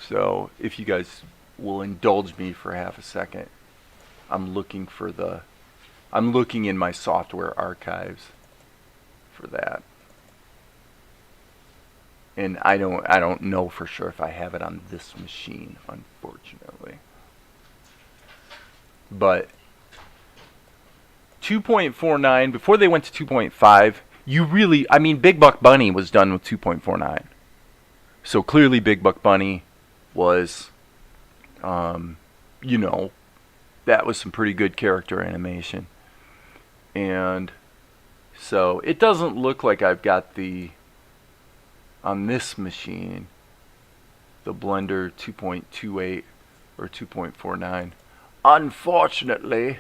So if you guys will indulge me for half a second, I'm looking in my software archives for that. And I don't know for sure if I have it on this machine, unfortunately. But 2.49, before they went to 2.5, you really, I mean, Big Buck Bunny was done with 2.49. So clearly Big Buck Bunny was, you know, that was some pretty good character animation. And so it doesn't look like I've got the, on this machine, the Blender 2.28 or 2.49. Unfortunately.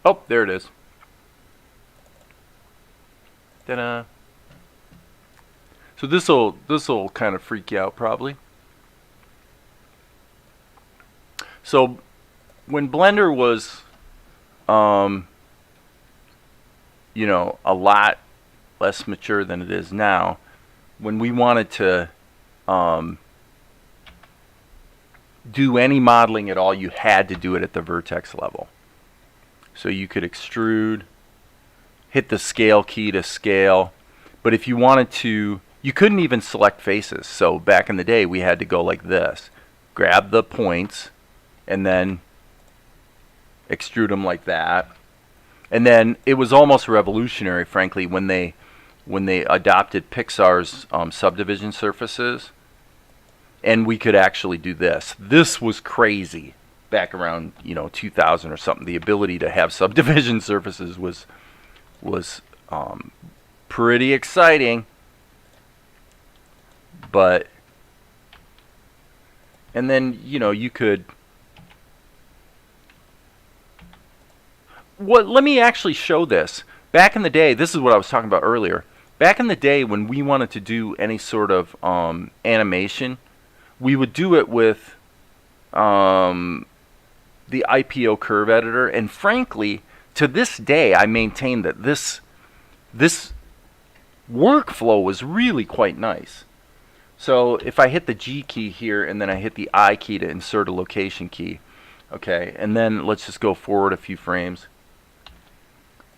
Oh, there it is. Ta-da. So this'll kind of freak you out probably. So when Blender was you know, a lot less mature than it is now, when we wanted to do any modeling at all, you had to do it at the vertex level. So you could extrude, hit the scale key to scale, but if you wanted to, you couldn't even select faces. So back in the day, we had to go like this. Grab the points and then extrude them like that. And then it was almost revolutionary, frankly, when they adopted Pixar's Subdivision Surfaces, and we could actually do this. This was crazy back around, you know, 2000 or something. The ability to have Subdivision Surfaces was pretty exciting. But, and then, you know, you could, let me actually show this. Back in the day, this is what I was talking about earlier. Back in the day when we wanted to do any sort of animation, we would do it with the IPO curve editor. And frankly, to this day, I maintain that this workflow was really quite nice. So if I hit the G key here and then I hit the I key to insert a location key, okay, and then let's just go forward a few frames.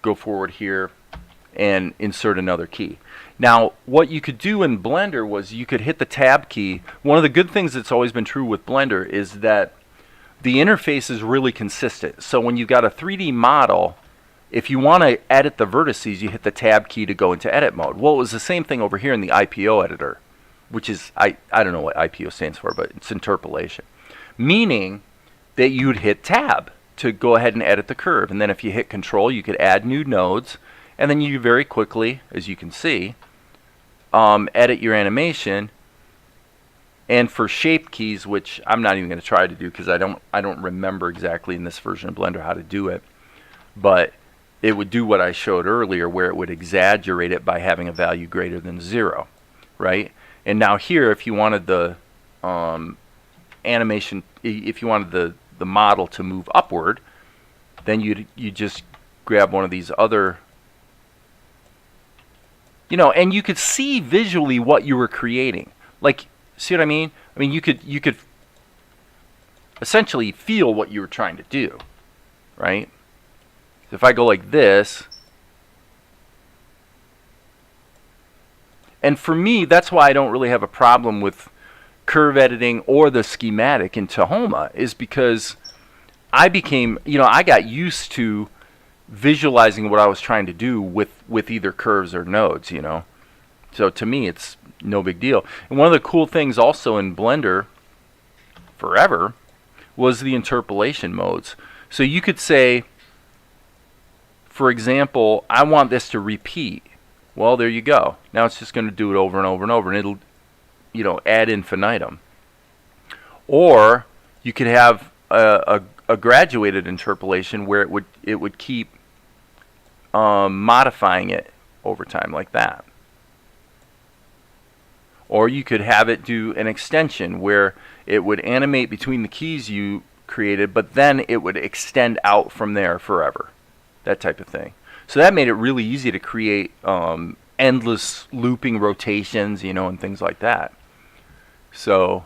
Go forward here and insert another key. Now, what you could do in Blender was you could hit the tab key. One of the good things that's always been true with Blender is that the interface is really consistent. So when you've got a 3D model, if you want to edit the vertices, you hit the tab key to go into edit mode. Well, it was the same thing over here in the IPO editor, which is, I don't know what IPO stands for, but it's interpolation. Meaning that you'd hit tab to go ahead and edit the curve. And then if you hit control, you could add new nodes. And then you very quickly, as you can see, edit your animation. And for shape keys, which I'm not even going to try to do because I don't remember exactly in this version of Blender how to do it. But it would do what I showed earlier, where it would exaggerate it by having a value greater than 0, right? And now here, if you wanted the animation, if you wanted the model to move upward, then you just grab one of these other, you know, and you could see visually what you were creating. Like, see what I mean? I mean, you could essentially feel what you were trying to do, right? So if I go like this, and for me, that's why I don't really have a problem with curve editing or the schematic in Tahoma, is because I became, you know, I got used to visualizing what I was trying to do with either curves or nodes, you know. So to me, it's no big deal. And one of the cool things also in Blender forever was the interpolation modes. So you could say, for example, I want this to repeat. Well, there you go. Now it's just going to do it over and over and over, and it'll, you know, ad infinitum. Or you could have a graduated interpolation where it would keep modifying it over time like that. Or you could have it do an extension where it would animate between the keys you created, but then it would extend out from there forever. That type of thing. So that made it really easy to create endless looping rotations, you know, and things like that. So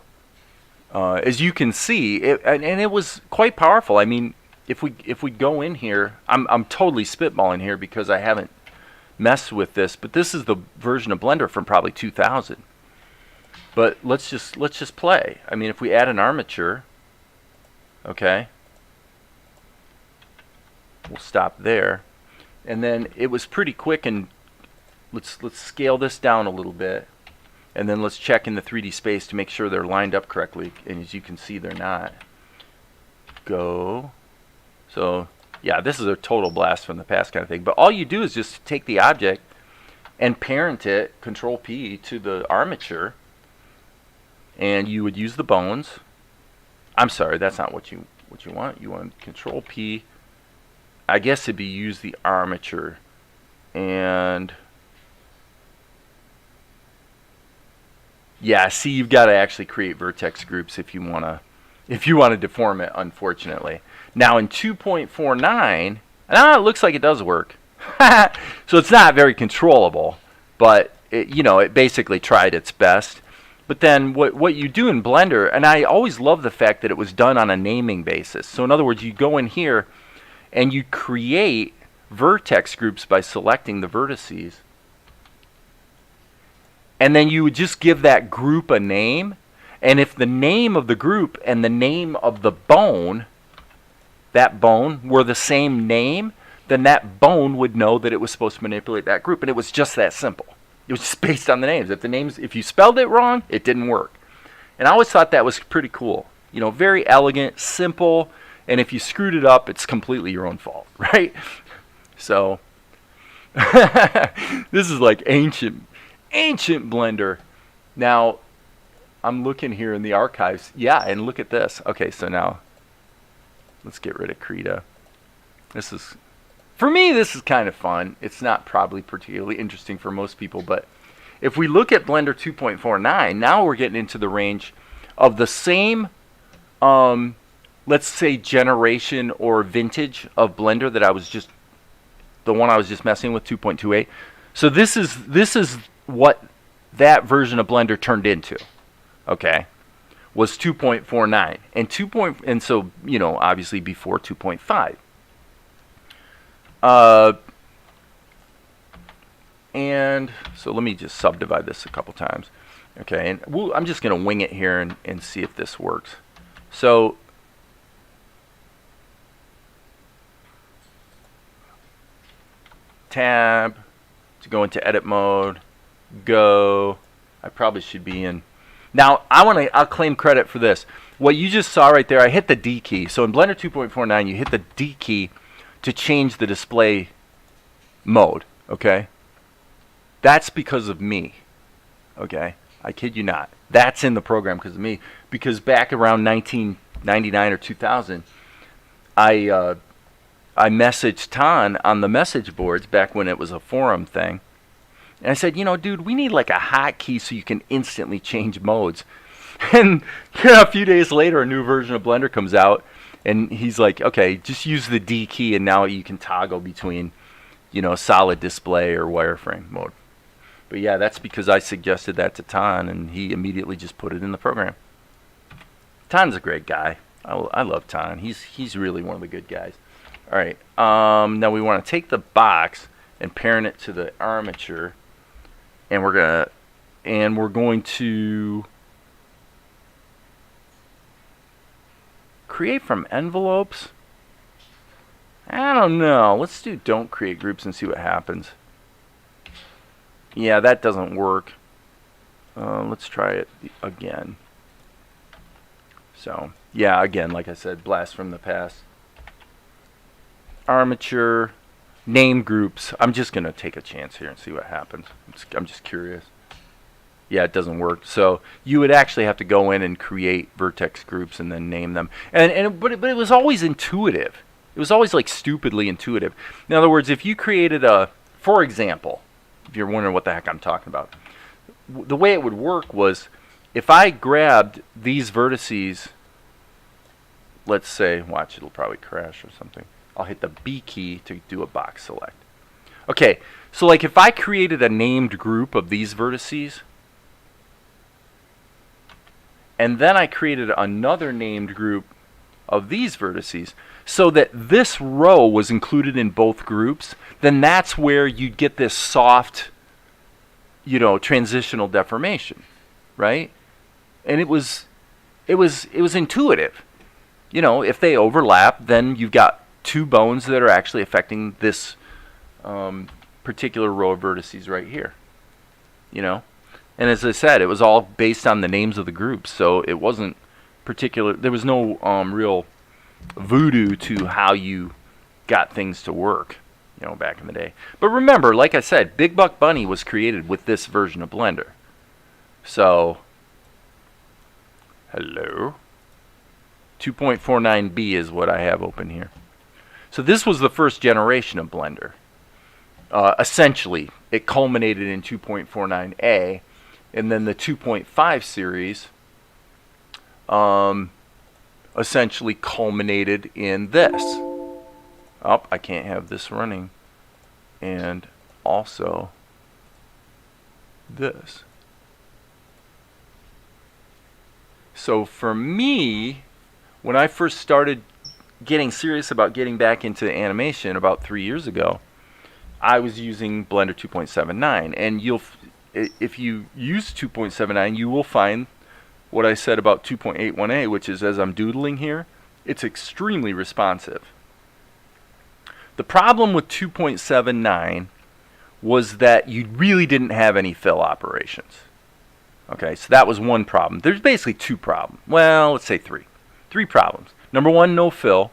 as you can see, it was quite powerful. I mean, if we go in here, I'm totally spitballing here because I haven't messed with this, but this is the version of Blender from probably 2000. But let's just play. I mean, if we add an armature, okay, we'll stop there, and then it was pretty quick. And let's scale this down a little bit, and then let's check in the 3D space to make sure they're lined up correctly. And as you can see, they're not. Go. So yeah, this is a total blast from the past kind of thing. But all you do is just take the object and parent it, Control P, to the armature, and you would use the bones. I'm sorry, that's not what you want. You want Control P. I guess it'd be use the armature, and yeah, see, you've got to actually create vertex groups if you want to deform it, unfortunately. Now in 2.49, it looks like it does work. So it's not very controllable, but it basically tried its best. But then what you do in Blender, and I always love the fact that it was done on a naming basis. So in other words, you go in here and you create vertex groups by selecting the vertices. And then you would just give that group a name. And if the name of the group and the name of the bone, that bone, were the same name, then that bone would know that it was supposed to manipulate that group. And it was just that simple. It was just based on the names. If you spelled it wrong, it didn't work. And I always thought that was pretty cool. Very elegant, simple, and if you screwed it up, it's completely your own fault, right? So this is like ancient Blender. Now, I'm looking here in the archives. Yeah, and look at this. Okay, so now let's get rid of Krita. For me, this is kind of fun. It's not probably particularly interesting for most people, but if we look at Blender 2.49, now we're getting into the range of the same, let's say, generation or vintage of Blender that the one I was just messing with, 2.28. So this is what that version of Blender turned into. Okay, was 2.49 and so obviously before 2.5. And so let me just subdivide this a couple times. Okay, and I'm just going to wing it here and see if this works. So tab to go into edit mode. Go. I probably should be in. Now I'll claim credit for this. What you just saw right there, I hit the D key. So in Blender 2.49, you hit the D key to change the display mode. Okay, that's because of me. Okay, I kid you not. That's in the program because of me. Because back around 1999 or 2000, I messaged Tan on the message boards back when it was a forum thing. And I said, dude, we need like a hotkey so you can instantly change modes. And a few days later, a new version of Blender comes out, and he's like, okay, just use the D key, and now you can toggle between, solid display or wireframe mode. But yeah, that's because I suggested that to Tan, and he immediately just put it in the program. Tan's a great guy. I love Tan. He's really one of the good guys. All right. Now we want to take the box and parent it to the armature. And we're going to create from envelopes. I don't know. Let's do don't create groups and see what happens. Yeah, that doesn't work. Let's try it again. So yeah, again, like I said, blast from the past. Armature. Name groups. I'm just going to take a chance here and see what happens. I'm just curious. Yeah, it doesn't work. So you would actually have to go in and create vertex groups and then name them. But it was always intuitive. It was always like stupidly intuitive. In other words, if you created for example, if you're wondering what the heck I'm talking about, the way it would work was if I grabbed these vertices, let's say, watch, it'll probably crash or something. I'll hit the B key to do a box select. Okay, so like if I created a named group of these vertices, and then I created another named group of these vertices, so that this row was included in both groups, then that's where you'd get this soft, transitional deformation, right? And it was intuitive. If they overlap, then you've got two bones that are actually affecting this particular row of vertices right here. And as I said, it was all based on the names of the groups, so it wasn't particular. There was no real voodoo to how you got things to work, back in the day. But remember, like I said, Big Buck Bunny was created with this version of Blender. So, hello. 2.49b is what I have open here. So this was the first generation of Blender. Essentially, it culminated in 2.49a, and then the 2.5 series essentially culminated in this. Oh, I can't have this running. And also this. So for me, when I first started getting serious about getting back into animation about 3 years ago, I was using Blender 2.79, and if you use 2.79, you will find what I said about 2.81a, which is, as I'm doodling here, it's extremely responsive. The problem with 2.79 was that you really didn't have any fill operations. Okay, so that was one problem. There's basically two problems. Well, let's say three. Three problems. Number one, no fill.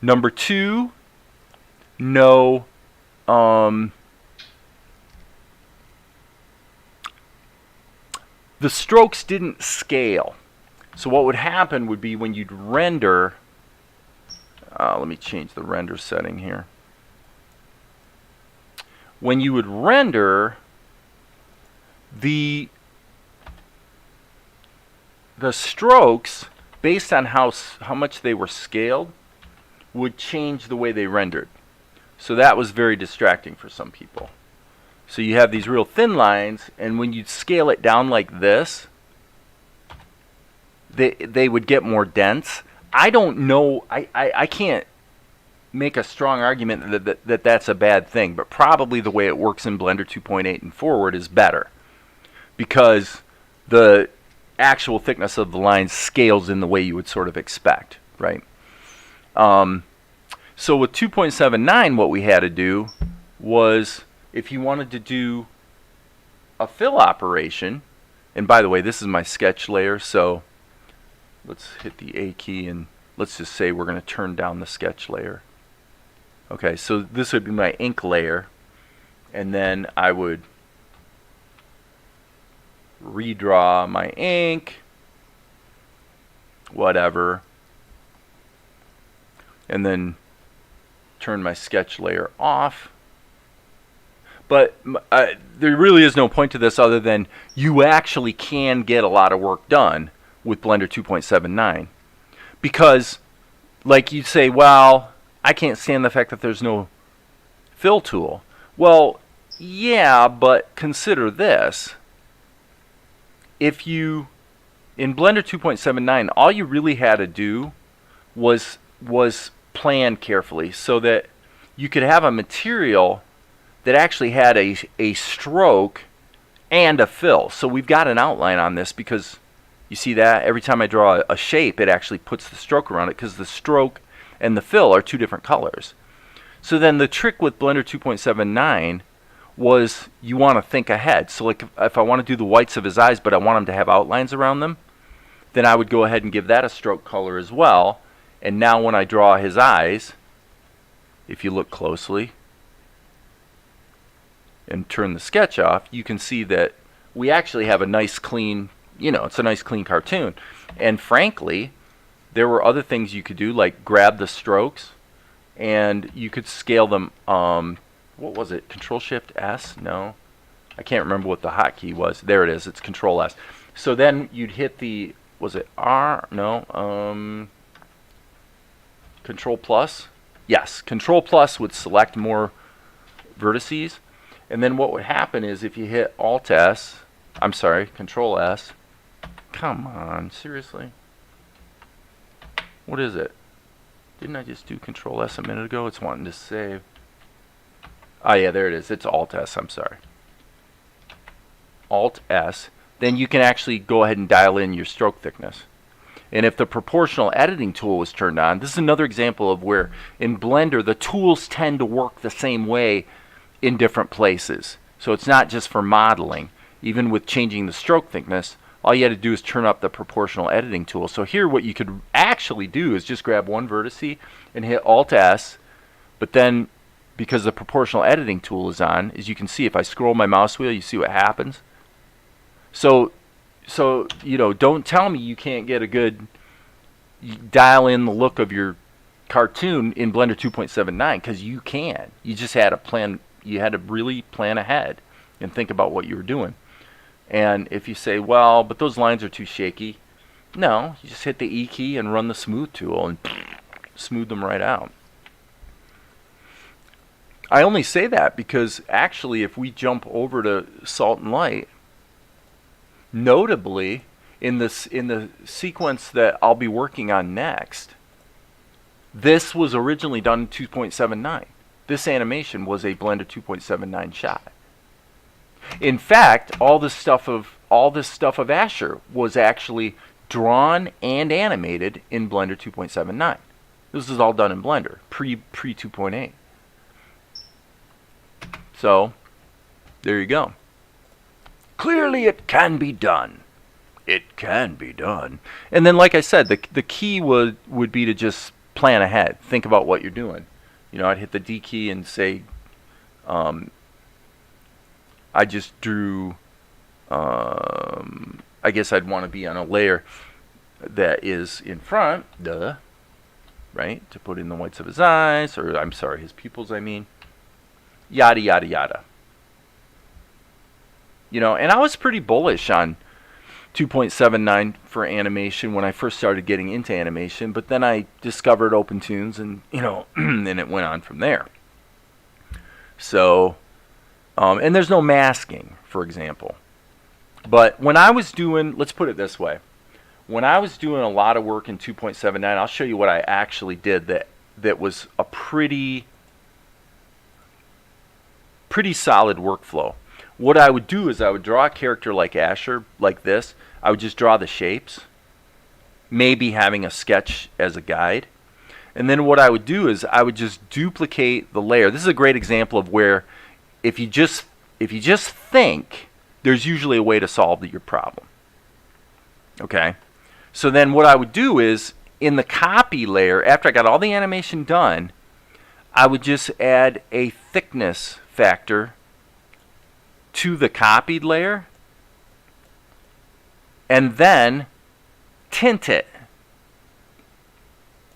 Number two, no the strokes didn't scale. So what would happen would be when you'd render, let me change the render setting here. When you would render, the strokes, based on how much they were scaled, would change the way they rendered. So that was very distracting for some people. So you have these real thin lines, and when you scale it down like this, they would get more dense. I don't know, I can't make a strong argument that that's a bad thing, but probably the way it works in Blender 2.8 and forward is better, because the actual thickness of the lines scales in the way you would sort of expect, right? So with 2.79, what we had to do was, if you wanted to do a fill operation, and by the way, this is my sketch layer, so let's hit the A key and let's just say we're going to turn down the sketch layer. Okay, so this would be my ink layer, and then I would redraw my ink, whatever, and then turn my sketch layer off. But there really is no point to this other than you actually can get a lot of work done with Blender 2.79. Because, like, you'd say, well, I can't stand the fact that there's no fill tool. Well, yeah, but consider this. If you, in Blender 2.79, all you really had to do was plan carefully so that you could have a material that actually had a stroke and a fill. So we've got an outline on this because you see that every time I draw a shape, it actually puts the stroke around it, because the stroke and the fill are two different colors. So then the trick with Blender 2.79 was you want to think ahead. So like if I want to do the whites of his eyes, but I want him to have outlines around them, then I would go ahead and give that a stroke color as well. And now when I draw his eyes, if you look closely and turn the sketch off, you can see that we actually have a nice clean, it's a nice clean cartoon. And frankly, there were other things you could do, like grab the strokes and you could scale them, what was it, Control-Shift-S? No, I can't remember what the hotkey was. There it is, it's Control-S. So then you'd hit the, was it R? No, Control-Plus? Yes, Control-Plus would select more vertices. And then what would happen is if you hit Alt-S, I'm sorry, Control-S, come on, seriously? What is it? Didn't I just do Control S a minute ago? It's wanting to save. Oh yeah, there it is. It's Alt S, I'm sorry. Alt S. Then you can actually go ahead and dial in your stroke thickness. And if the proportional editing tool was turned on, this is another example of where in Blender the tools tend to work the same way in different places. So it's not just for modeling. Even with changing the stroke thickness, all you had to do is turn up the proportional editing tool. So here what you could actually do is just grab one vertex and hit Alt S, but then because the proportional editing tool is on, as you can see, if I scroll my mouse wheel, you see what happens. So you know, don't tell me you can't get a good dial in the look of your cartoon in Blender 2.79, because you can. You just had to plan. You had to really plan ahead and think about what you were doing. And if you say, well, but those lines are too shaky, no, you just hit the E key and run the smooth tool and smooth them right out. I only say that because actually if we jump over to Salt and Light, notably in the sequence that I'll be working on next, this was originally done in 2.79. This animation was a Blender 2.79 shot. In fact, all this stuff of Asher was actually drawn and animated in Blender 2.79. This is all done in Blender pre 2.8. So there you go. Clearly it can be done. It can be done. And then, like I said, the key would be to just plan ahead. Think about what you're doing. You know, I'd hit the D key and say, I just drew, I guess I'd want to be on a layer that is in front, right? To put in the whites of his eyes, or I'm sorry, his pupils, I mean. Yada, yada, yada. You know, and I was pretty bullish on 2.79 for animation when I first started getting into animation, but then I discovered OpenTunes and, you know, and it went on from there. So, and there's no masking, for example. But when I was doing, let's put it this way. When I was doing a lot of work in 2.79, I'll show you what I actually did that was a pretty solid workflow. What I would do is I would draw a character like Asher, like this. I would just draw the shapes, maybe having a sketch as a guide. And then what I would do is I would just duplicate the layer. This is a great example of where if you just think, there's usually a way to solve your problem. Okay? So then what I would do is in the copy layer, after I got all the animation done, I would just add a thickness factor to the copied layer and then tint it.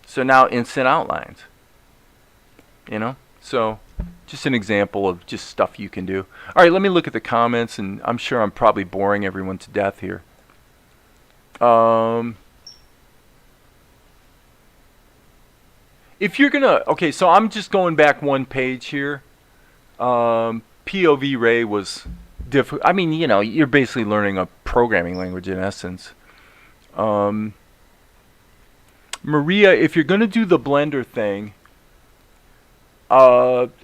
So now instant outlines. You know? So just an example of just stuff you can do. All right, let me look at the comments, and I'm sure I'm probably boring everyone to death here. If you're gonna, okay, so I'm just going back one page here. POV Ray was difficult. I mean, you know, you're basically learning a programming language in essence. Maria, if you're going to do the Blender thing,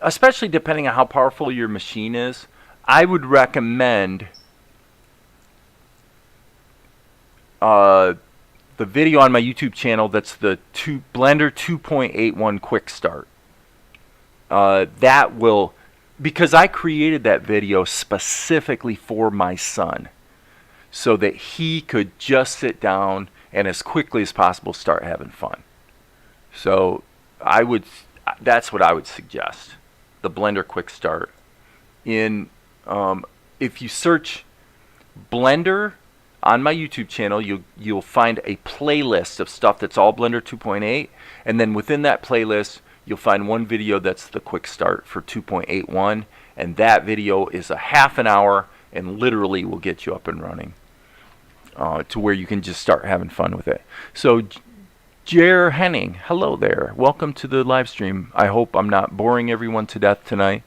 especially depending on how powerful your machine is, I would recommend the video on my YouTube channel that's the Blender 2.81 Quick Start. That will, because I created that video specifically for my son so that he could just sit down and as quickly as possible start having fun. So that's what I would suggest, the Blender Quick Start. If you search Blender on my YouTube channel, you'll find a playlist of stuff that's all Blender 2.8, and then within that playlist you'll find one video that's the quick start for 2.81, and that video is a half an hour and literally will get you up and running to where you can just start having fun with it. So Jer Henning, hello there. Welcome to the live stream. I hope I'm not boring everyone to death tonight.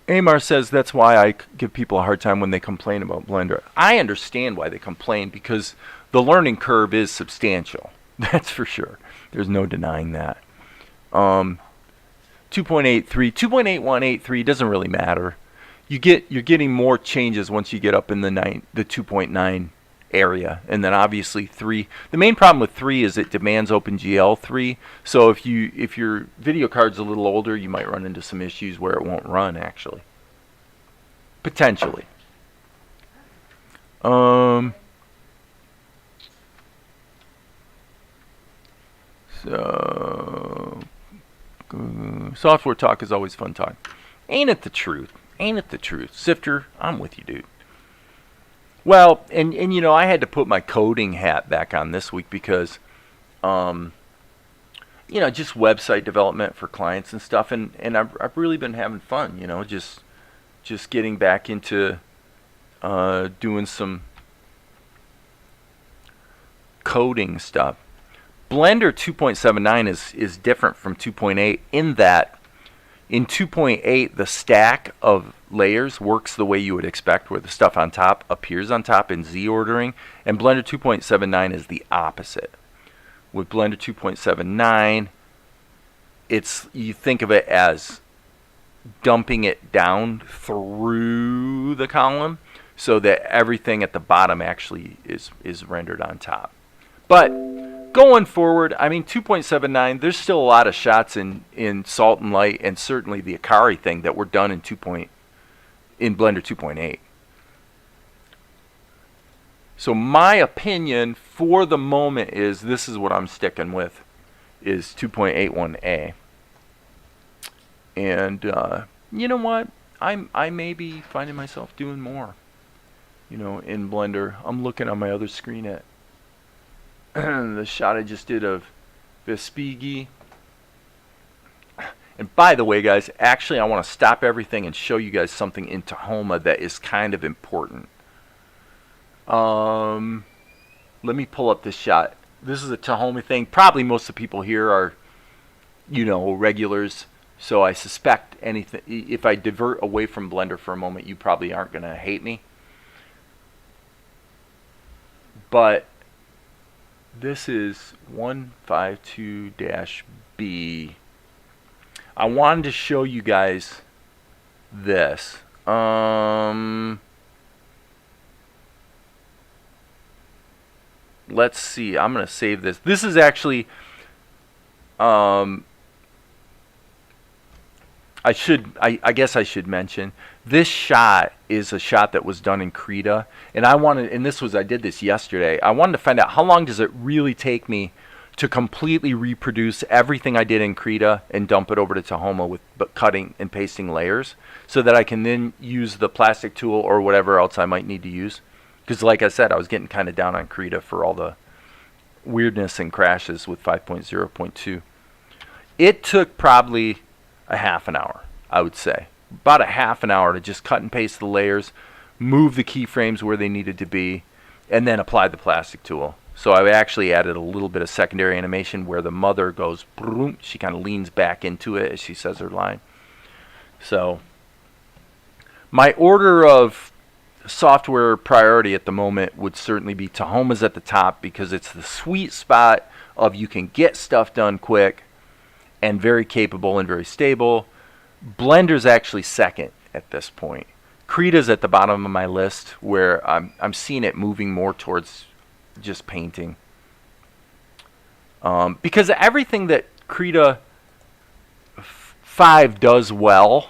Amar says that's why I give people a hard time when they complain about Blender. I understand why they complain, because the learning curve is substantial. That's for sure. There's no denying that. 2.83, 2.8183 doesn't really matter. You're getting more changes once you get up in the 2.9 area, and then obviously 3. The main problem with 3 is it demands OpenGL 3. So if your video card's a little older, you might run into some issues where it won't run actually. Potentially. So software talk is always fun talk. Ain't it the truth? Ain't it the truth? Sifter, I'm with you, dude. Well, and you know, I had to put my coding hat back on this week because, you know, just website development for clients and stuff, and I've really been having fun, you know, just getting back into doing some coding stuff. Blender 2.79 is different from 2.8 in that in 2.8 the stack of layers works the way you would expect, where the stuff on top appears on top in Z ordering, and Blender 2.79 is the opposite. With Blender 2.79, you think of it as dumping it down through the column so that everything at the bottom actually is rendered on top. But going forward, I mean, 2.79, there's still a lot of shots in Salt and Light, and certainly the Akari thing that were done in Blender 2.8. So my opinion for the moment is this is what I'm sticking with, is 2.81a. And you know what? I may be finding myself doing more, you know, in Blender. I'm looking on my other screen at the shot I just did of Vespigi. And by the way, guys, actually I want to stop everything and show you guys something in Tahoma that is kind of important. Let me pull up this shot. This is a Tahoma thing. Probably most of the people here are, you know, regulars. So I suspect anything, if I divert away from Blender for a moment, you probably aren't going to hate me. But this is 152-B. I wanted to show you guys this. Let's see. I'm going to save this. This is actually I guess I should mention this shot is a shot that was done in Krita, and I did this yesterday. I wanted to find out how long does it really take me to completely reproduce everything I did in Krita and dump it over to Tahoma with cutting and pasting layers, so that I can then use the plastic tool or whatever else I might need to use. Because like I said, I was getting kind of down on Krita for all the weirdness and crashes with 5.0.2. It took probably a half an hour, I would say. About a half an hour to just cut and paste the layers, move the keyframes where they needed to be, and then apply the plastic tool. So I actually added a little bit of secondary animation where the mother goes, boom, she kind of leans back into it as she says her line. So my order of software priority at the moment would certainly be Tahoma's at the top, because it's the sweet spot of you can get stuff done quick and very capable and very stable. Blender's actually second at this point. Krita's at the bottom of my list, where I'm seeing it moving more towards just painting. Because everything that Krita 5 does well,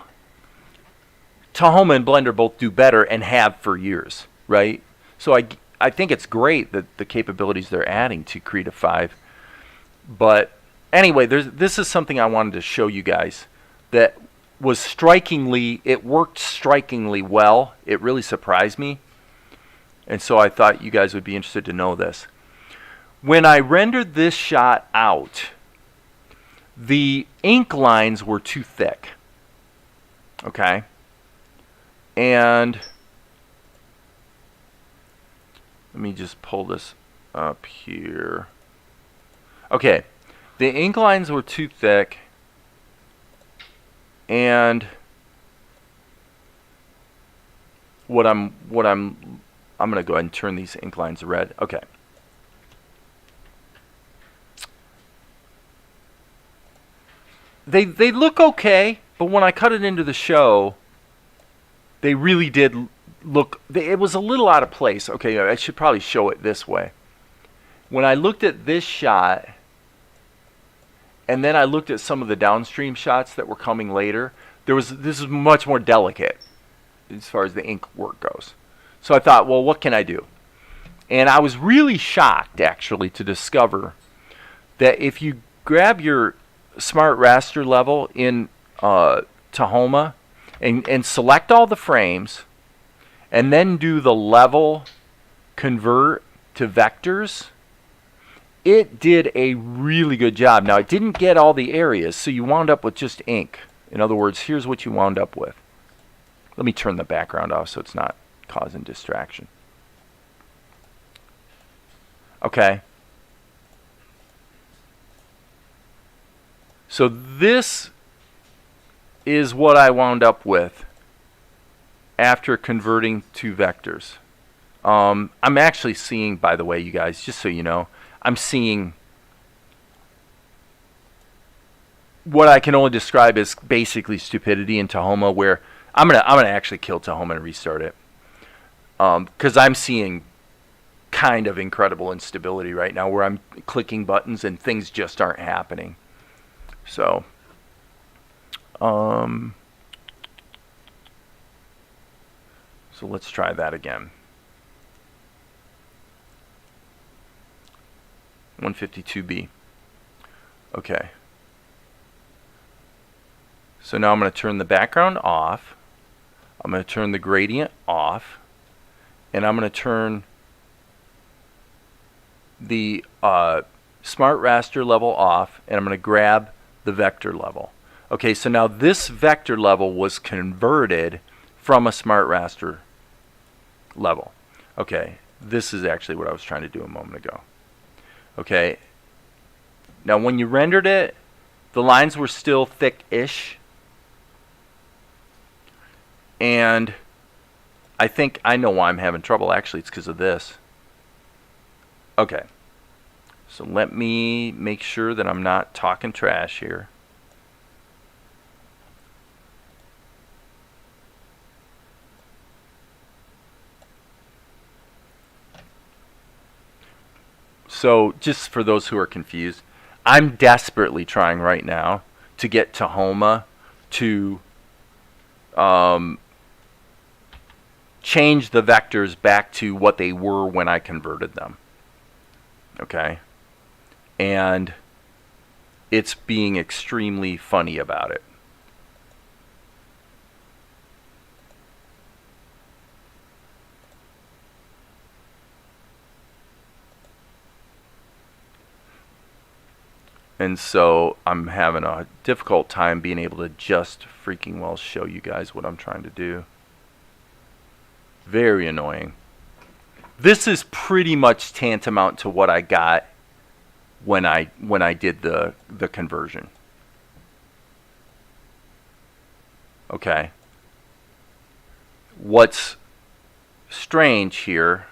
Tahoma and Blender both do better and have for years, right? So I think it's great that the capabilities they're adding to Krita 5. But anyway, this is something I wanted to show you guys that was it worked strikingly well. It really surprised me. And so I thought you guys would be interested to know this. When I rendered this shot out, the ink lines were too thick. Okay? And let me just pull this up here. Okay. The ink lines were too thick, and I'm going to go ahead and turn these ink lines red. Okay. they look okay, but when I cut it into the show, they really did look, it was a little out of place. Okay, I should probably show it this way. When I looked at this shot, and then I looked at some of the downstream shots that were coming later, this is much more delicate as far as the ink work goes. So I thought, well, what can I do? And I was really shocked, actually, to discover that if you grab your smart raster level in Tahoma and select all the frames, and then do the level convert to vectors, it did a really good job. Now, it didn't get all the areas, so you wound up with just ink. In other words, here's what you wound up with. Let me turn the background off so it's not causing distraction. Okay. So this is what I wound up with after converting to vectors. I'm actually seeing, by the way, you guys, just so you know, I'm seeing what I can only describe as basically stupidity in Tahoma, where I'm gonna actually kill Tahoma and restart it, because I'm seeing kind of incredible instability right now, where I'm clicking buttons and things just aren't happening. So, so let's try that again. 152B. Okay. So now I'm going to turn the background off. I'm going to turn the gradient off. And I'm going to turn the smart raster level off. And I'm going to grab the vector level. Okay, so now this vector level was converted from a smart raster level. Okay, this is actually what I was trying to do a moment ago. Okay, now when you rendered it, the lines were still thick-ish, and I think I know why I'm having trouble. Actually, it's because of this. Okay, so let me make sure that I'm not talking trash here. So just for those who are confused, I'm desperately trying right now to get Tahoma to change the vectors back to what they were when I converted them. Okay? And it's being extremely funny about it. And so I'm having a difficult time being able to just freaking well show you guys what I'm trying to do. Very annoying. This is pretty much tantamount to what I got when I did the conversion. Okay. What's strange here,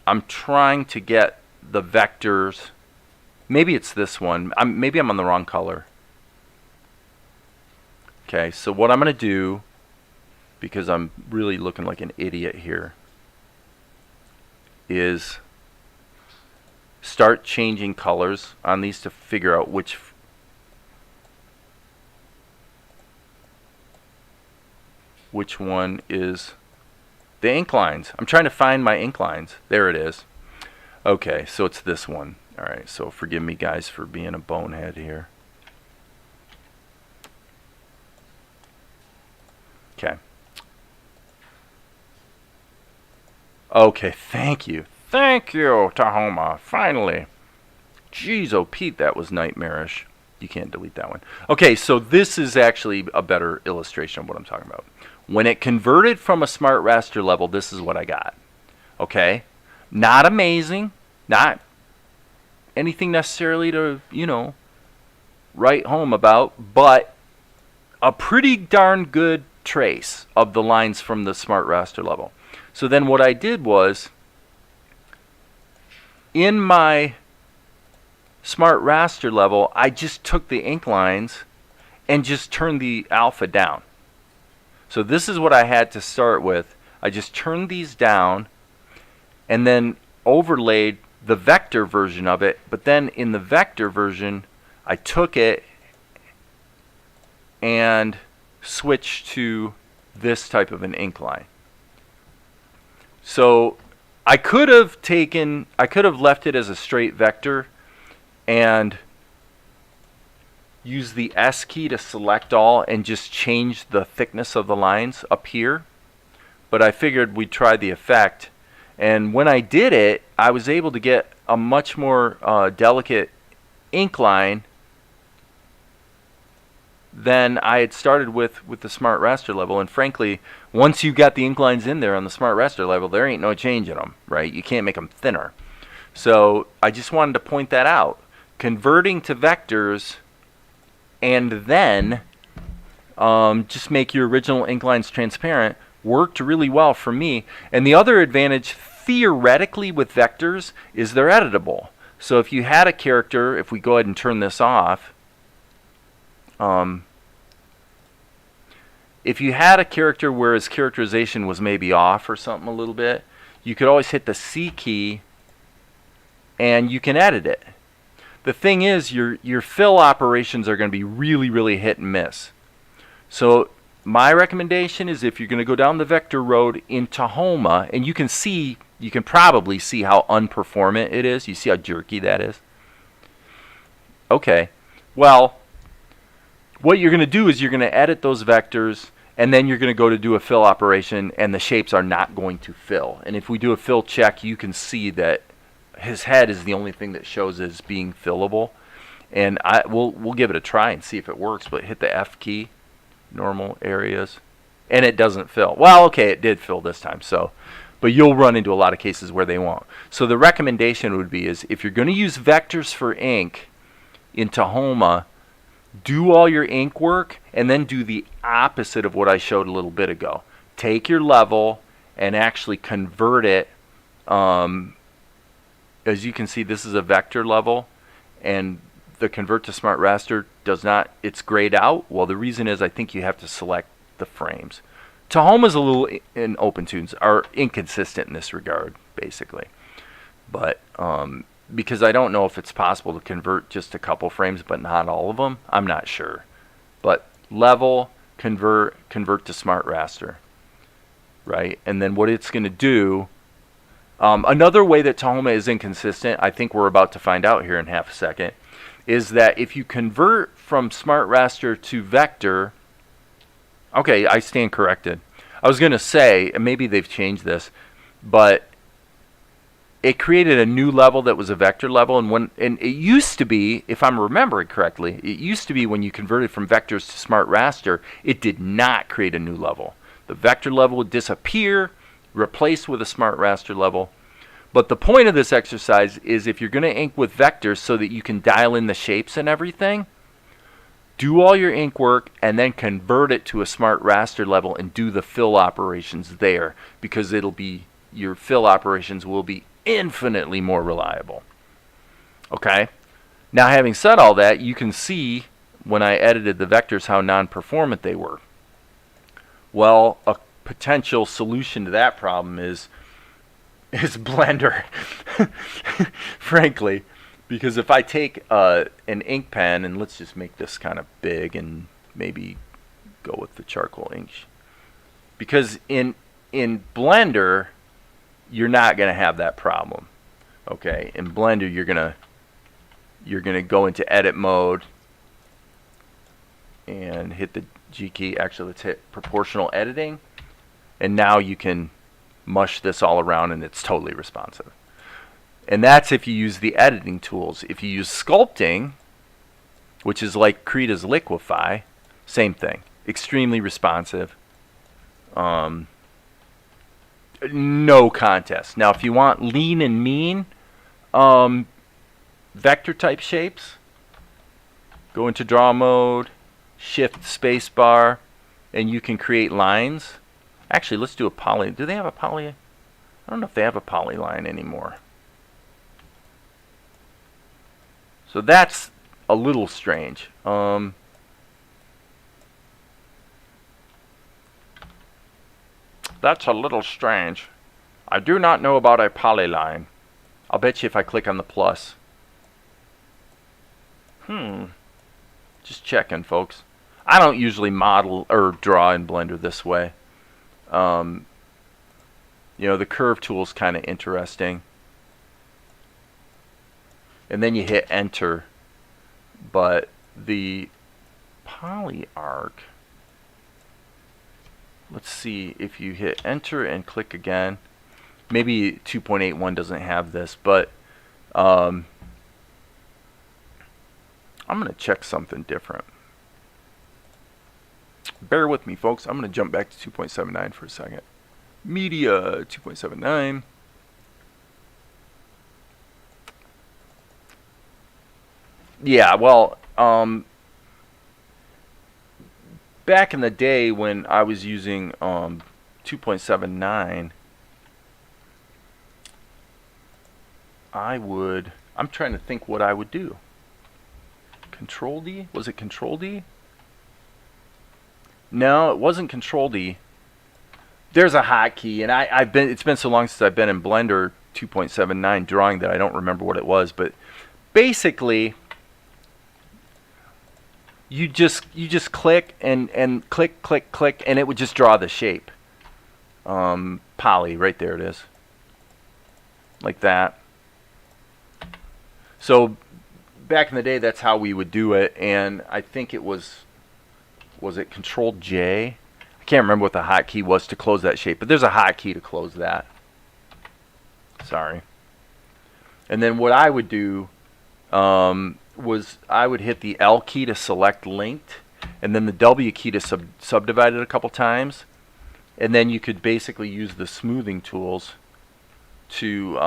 I'm trying to get the vectors. Maybe it's this one. Maybe I'm on the wrong color. Okay, so what I'm going to do, because I'm really looking like an idiot here, is start changing colors on these to figure out which one is the ink lines. I'm trying to find my ink lines. There it is. Okay, so it's this one. Alright, so forgive me guys for being a bonehead here. Okay. Okay, thank you. Thank you, Tahoma. Finally. Jeez, oh Pete, that was nightmarish. You can't delete that one. Okay, so this is actually a better illustration of what I'm talking about. When it converted from a smart raster level, this is what I got. Okay? Not amazing. Not anything necessarily to, you know, write home about, but a pretty darn good trace of the lines from the smart raster level. So then what I did was, in my smart raster level, I just took the ink lines and just turned the alpha down. So this is what I had to start with. I just turned these down and then overlaid the vector version of it. But then in the vector version, I took it and switched to this type of an ink line. So I could have left it as a straight vector and use the S key to select all and just change the thickness of the lines up here. But I figured we'd try the effect. And when I did it, I was able to get a much more delicate ink line than I had started with the smart raster level. And frankly, once you got the ink lines in there on the smart raster level, there ain't no change in them, right? You can't make them thinner. So I just wanted to point that out. Converting to vectors and then just make your original ink lines transparent worked really well for me. And the other advantage theoretically with vectors is they're editable. So if you had a character, if we go ahead and turn this off, if you had a character where his characterization was maybe off or something a little bit, you could always hit the C key and you can edit it. The thing is, your fill operations are going to be really, really hit and miss. So my recommendation is if you're going to go down the vector road in Tahoma, and you can probably see how unperformant it is. You see how jerky that is? Okay. Well, what you're going to do is you're going to edit those vectors, and then you're going to go to do a fill operation, and the shapes are not going to fill. And if we do a fill check, you can see that his head is the only thing that shows as being fillable. And we'll give it a try and see if it works, but hit the F key, normal areas, and it doesn't fill. Well, okay, it did fill this time, so, but you'll run into a lot of cases where they won't. So the recommendation would be is if you're going to use vectors for ink in Tahoma, do all your ink work and then do the opposite of what I showed a little bit ago. Take your level and actually convert it. As you can see, this is a vector level, and the convert to smart raster does not, it's grayed out. Well, the reason is I think you have to select the frames. Tahoma's a little, in OpenTunes, are inconsistent in this regard, basically. But because I don't know if it's possible to convert just a couple frames, but not all of them, I'm not sure. But level, convert to smart raster, right? And then what it's going to do, another way that Tahoma is inconsistent, I think we're about to find out here in half a second, is that if you convert from smart raster to vector, okay, I stand corrected. I was going to say, and maybe they've changed this, but it created a new level that was a vector level, and it used to be, if I'm remembering correctly, it used to be when you converted from vectors to smart raster, it did not create a new level. The vector level would disappear, replaced with a smart raster level. But the point of this exercise is if you're going to ink with vectors so that you can dial in the shapes and everything, do all your ink work and then convert it to a smart raster level and do the fill operations there, because it'll be, your fill operations will be infinitely more reliable. Okay? Now, having said all that, you can see when I edited the vectors how non-performant they were. Well, a potential solution to that problem is Blender, frankly, because if I take an ink pen, and let's just make this kind of big and maybe go with the charcoal ink, because in Blender you're not going to have that problem. Okay, in Blender you're gonna go into edit mode and hit the G key. Actually, let's hit proportional editing, and now you can mush this all around and it's totally responsive. And that's if you use the editing tools. If you use sculpting, which is like Krita's Liquify, same thing, extremely responsive, no contest. Now if you want lean and mean vector type shapes, go into draw mode, shift spacebar, and you can create lines. Actually, let's do a poly. Do they have a poly? I don't know if they have a polyline anymore. So that's a little strange. That's a little strange. I do not know about a polyline. I'll bet you if I click on the plus. Just checking, folks. I don't usually model or draw in Blender this way. You know, the curve tool's kind of interesting. And then you hit enter. But the poly arc, let's see if you hit enter and click again. Maybe 2.81 doesn't have this, but I'm going to check something different. Bear with me, folks. I'm going to jump back to 2.79 for a second. Media 2.79. Yeah, well, back in the day when I was using 2.79, I'm trying to think what I would do. Control D? Was it Control D? No, it wasn't Control D. There's a hotkey, and it's been so long since I've been in Blender 2.79 drawing that I don't remember what it was, but basically you just click and click, and it would just draw the shape. Poly, right there it is. Like that. So back in the day, that's how we would do it, and I think it was it Control J? I can't remember what the hotkey was to close that shape, but there's a hotkey to close that. Sorry. And then what I would do was I would hit the L key to select linked, and then the W key to subdivide it a couple times, and then you could basically use the smoothing tools to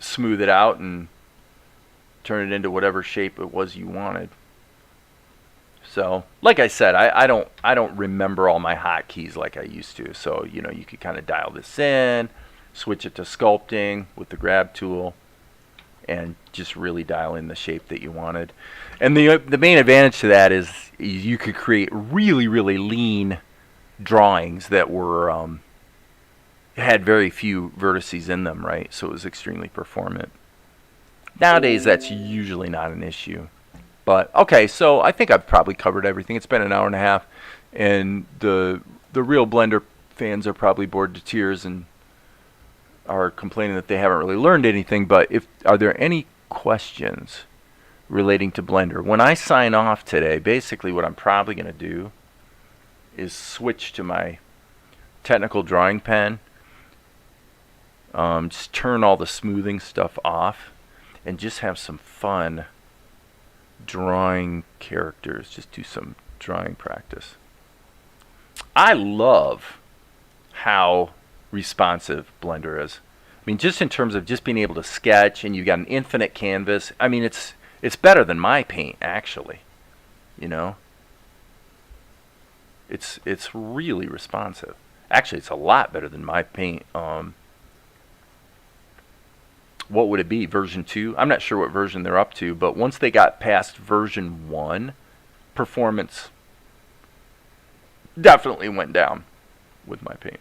smooth it out and turn it into whatever shape it was you wanted. So, like I said, I don't remember all my hotkeys like I used to. So, you know, you could kind of dial this in, switch it to sculpting with the grab tool, and just really dial in the shape that you wanted. And the main advantage to that is you could create really, really lean drawings that were had very few vertices in them, right? So it was extremely performant. Nowadays, that's usually not an issue. But, okay, so I think I've probably covered everything. It's been an hour and a half, and the real Blender fans are probably bored to tears and are complaining that they haven't really learned anything. But are there any questions relating to Blender? When I sign off today, basically what I'm probably going to do is switch to my technical drawing pen, just turn all the smoothing stuff off, and just have some fun drawing characters. Just do some drawing practice. I love how responsive Blender is. I mean, just in terms of just being able to sketch, and you've got an infinite canvas. I mean, it's better than my paint, actually. You know, it's really responsive. Actually, it's a lot better than my paint. What would it be? Version 2? I'm not sure what version they're up to, but once they got past version 1, performance definitely went down with my paint.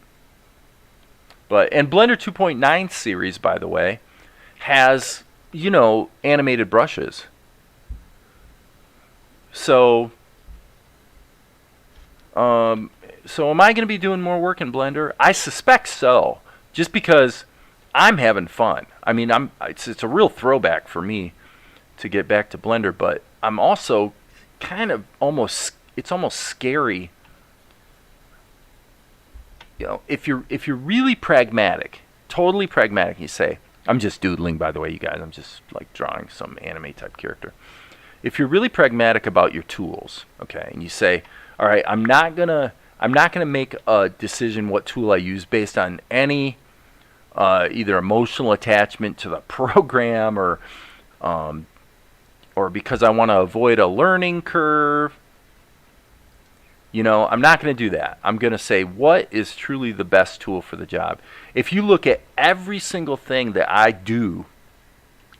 And Blender 2.9 series, by the way, has, you know, animated brushes. So am I going to be doing more work in Blender? I suspect so, just because I'm having fun. I mean, it's a real throwback for me to get back to Blender, but I'm also kind of it's almost scary. You know, if you're really pragmatic, totally pragmatic, you say, I'm just doodling, by the way, you guys. I'm just like drawing some anime type character. If you're really pragmatic about your tools, okay, and you say, all right, I'm not gonna make a decision what tool I use based on any either emotional attachment to the program or because I want to avoid a learning curve. You know, I'm not going to do that. I'm going to say what is truly the best tool for the job. If you look at every single thing that I do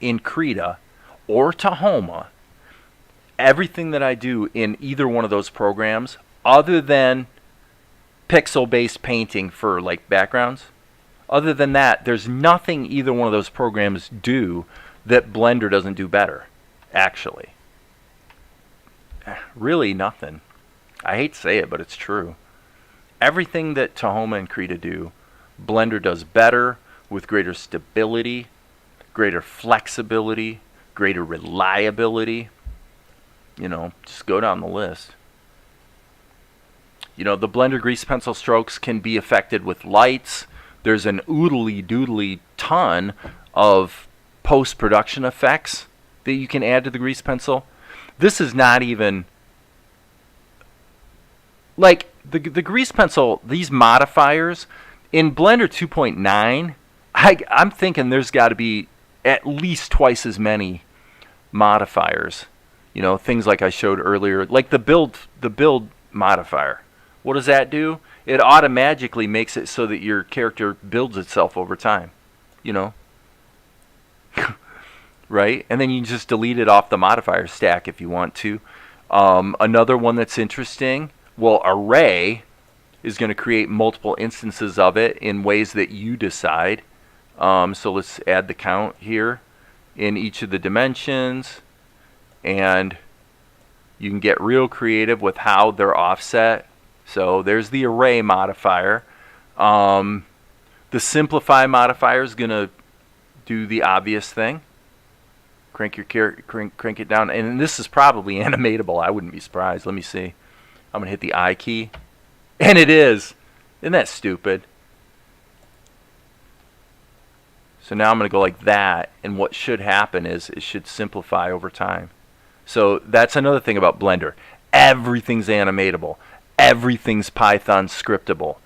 in Krita, or Tahoma, everything that I do in either one of those programs, other than pixel-based painting for like backgrounds, other than that, there's nothing either one of those programs do that Blender doesn't do better, actually. Really nothing. I hate to say it, but it's true. Everything that Tahoma and Krita do, Blender does better, with greater stability, greater flexibility, greater reliability. You know, just go down the list. You know, the Blender grease pencil strokes can be affected with lights. There's an oodly doodly ton of post-production effects that you can add to the grease pencil. This is not even like the grease pencil, these modifiers in Blender 2.9. I'm thinking there's got to be at least twice as many modifiers. You know, things like I showed earlier, like the build modifier. What does that do? It automatically makes it so that your character builds itself over time. You know? Right? And then you can just delete it off the modifier stack if you want to. Another one that's interesting, well, Array is going to create multiple instances of it in ways that you decide. So let's add the count here in each of the dimensions. And you can get real creative with how they're offset. So there's the Array modifier. The Simplify modifier is going to do the obvious thing. Crank it down. And this is probably animatable. I wouldn't be surprised. Let me see. I'm going to hit the I key. And it is. Isn't that stupid? So now I'm going to go like that. And what should happen is it should simplify over time. So that's another thing about Blender. Everything's animatable. Everything's Python scriptable.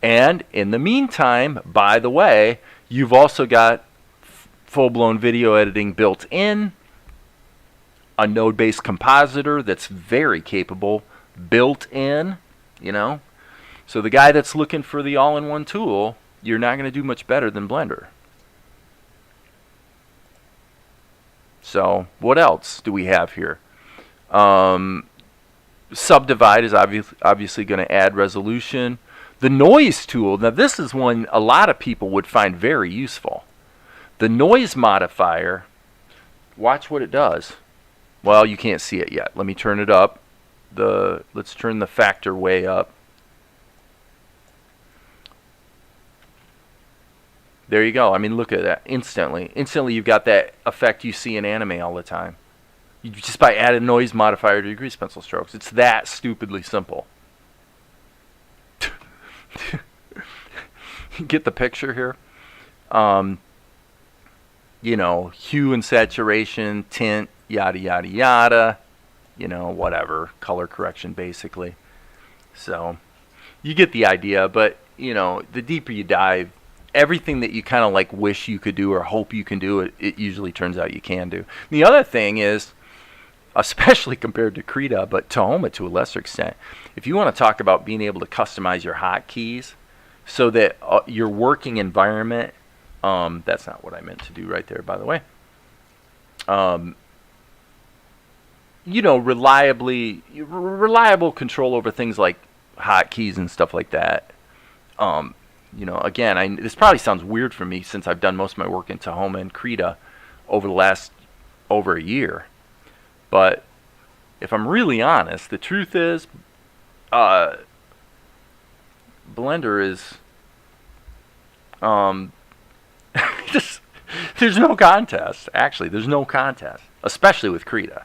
And in the meantime, by the way, you've also got full-blown video editing built in, a node-based compositor that's very capable built in, you know. So the guy that's looking for the all-in-one tool, you're not going to do much better than Blender. So what else do we have here? Subdivide is obviously going to add resolution. The noise tool, now this is one a lot of people would find very useful. The noise modifier, watch what it does. Well, you can't see it yet. Let me turn it up. Let's turn the factor way up. There you go. I mean, look at that. Instantly you've got that effect you see in anime all the time. Just by adding noise modifier to your grease pencil strokes. It's that stupidly simple. Get the picture here? You know, hue and saturation, tint, yada, yada, yada. You know, whatever. Color correction, basically. So, you get the idea. But, you know, the deeper you dive, everything that you kind of like wish you could do or hope you can do, it usually turns out you can do. The other thing is, especially compared to Krita, but Tahoma to a lesser extent, if you want to talk about being able to customize your hotkeys so that your working environment, that's not what I meant to do right there, by the way. You know, reliable control over things like hotkeys and stuff like that. You know, again, this probably sounds weird for me since I've done most of my work in Tahoma and Krita over a year. But if I'm really honest, the truth is, Blender is, there's no contest. Actually, there's no contest, especially with Krita.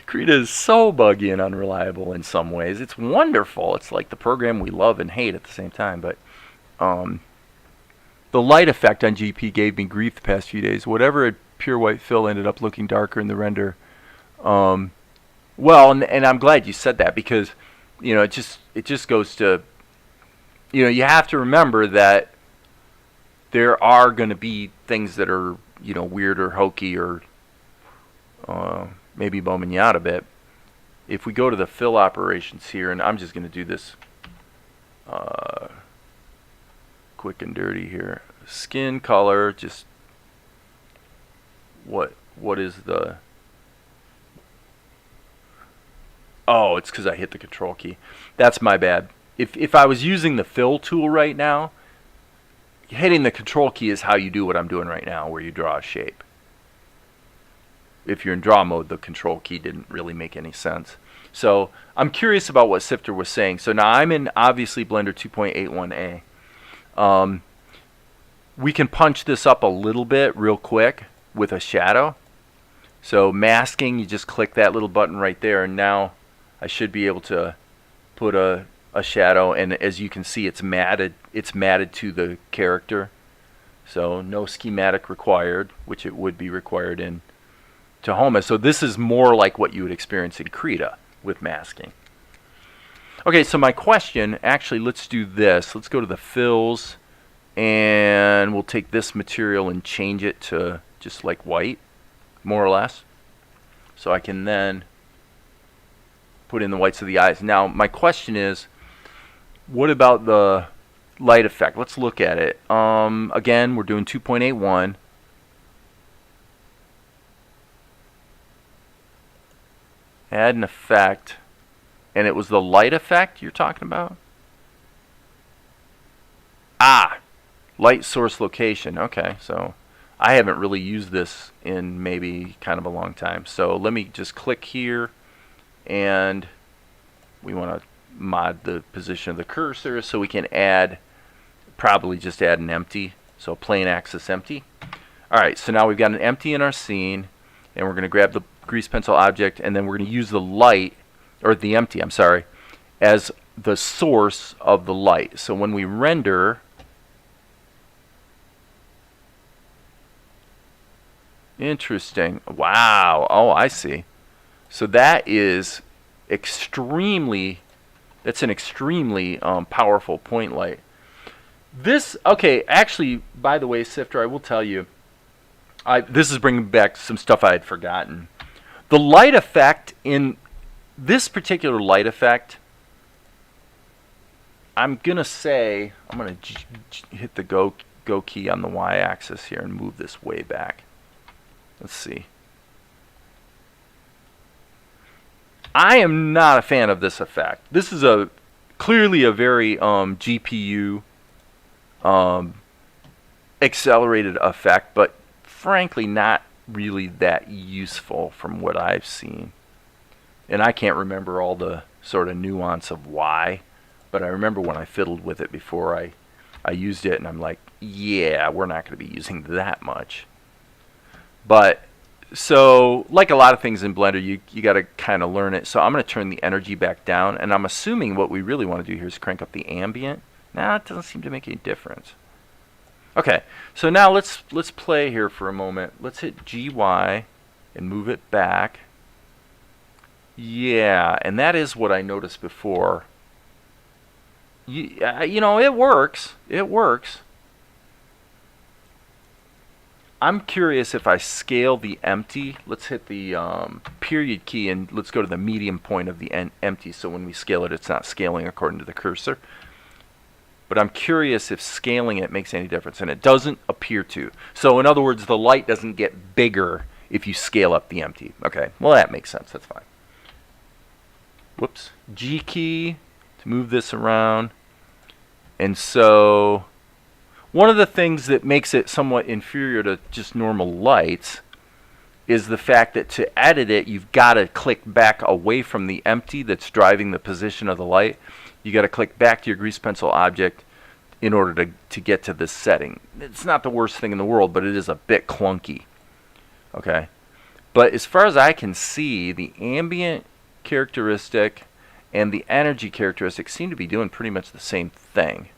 Krita is so buggy and unreliable in some ways. It's wonderful. It's like the program we love and hate at the same time. But the light effect on GP gave me grief the past few days. Whatever pure white fill ended up looking darker in the render. Well, and I'm glad you said that because, you know, it just goes to, you know, you have to remember that there are going to be things that are, you know, weird or hokey or maybe bumming you out a bit. If we go to the fill operations here, and I'm just going to do this quick and dirty here. Skin color, just what is the... Oh, it's because I hit the control key. That's my bad. If I was using the fill tool right now, hitting the control key is how you do what I'm doing right now, where you draw a shape. If you're in draw mode, the control key didn't really make any sense. So I'm curious about what Sifter was saying. So now I'm in, obviously, Blender 2.81a. We can punch this up a little bit real quick with a shadow. So masking, you just click that little button right there, and now I should be able to put a shadow, and as you can see, it's matted to the character. So no schematic required, which it would be required in Tahoma. So this is more like what you would experience in Krita with masking. Okay, so my question, actually, let's do this. Let's go to the fills, and we'll take this material and change it to just like white, more or less. So I can then put in the whites of the eyes. Now, my question is, what about the light effect? Let's look at it. Again, we're doing 2.81. Add an effect. And it was the light effect you're talking about? Ah, light source location. Okay, so I haven't really used this in maybe kind of a long time. So let me just click here, and we want to mod the position of the cursor, so we can add, probably just add an empty. So plane axis empty. All right, so now we've got an empty in our scene, and we're going to grab the grease pencil object, and then we're going to use the light, or the empty, I'm sorry, as the source of the light. So when we render, interesting. Wow. Oh, I see. So that is extremely, that's an extremely powerful point light. This, okay, actually, by the way, Sifter, I will tell you, this is bringing back some stuff I had forgotten. The light effect in this particular light effect, I'm going to say, I'm going to hit the go key on the y-axis here and move this way back. Let's see. I am not a fan of this effect. This is clearly a very GPU accelerated effect, but frankly not really that useful from what I've seen. And I can't remember all the sort of nuance of why, but I remember when I fiddled with it before I used it, and I'm like, yeah, we're not going to be using that much. But so, like a lot of things in Blender, you got to kind of learn it. So I'm going to turn the energy back down, and I'm assuming what we really want to do here is crank up the ambient. Nah, it doesn't seem to make any difference. Okay, so now let's play here for a moment. Let's hit GY and move it back. Yeah, and that is what I noticed before. You know, it works. It works. I'm curious if I scale the empty. Let's hit the period key, and let's go to the medium point of the empty, so when we scale it, it's not scaling according to the cursor. But I'm curious if scaling it makes any difference, and it doesn't appear to. So in other words, the light doesn't get bigger if you scale up the empty. Okay, well, that makes sense. That's fine. Whoops. G key to move this around. And so one of the things that makes it somewhat inferior to just normal lights is the fact that to edit it, you've got to click back away from the empty that's driving the position of the light. You got to click back to your grease pencil object in order to get to this setting. It's not the worst thing in the world, but it is a bit clunky. Okay, but as far as I can see, the ambient characteristic and the energy characteristic seem to be doing pretty much the same thing.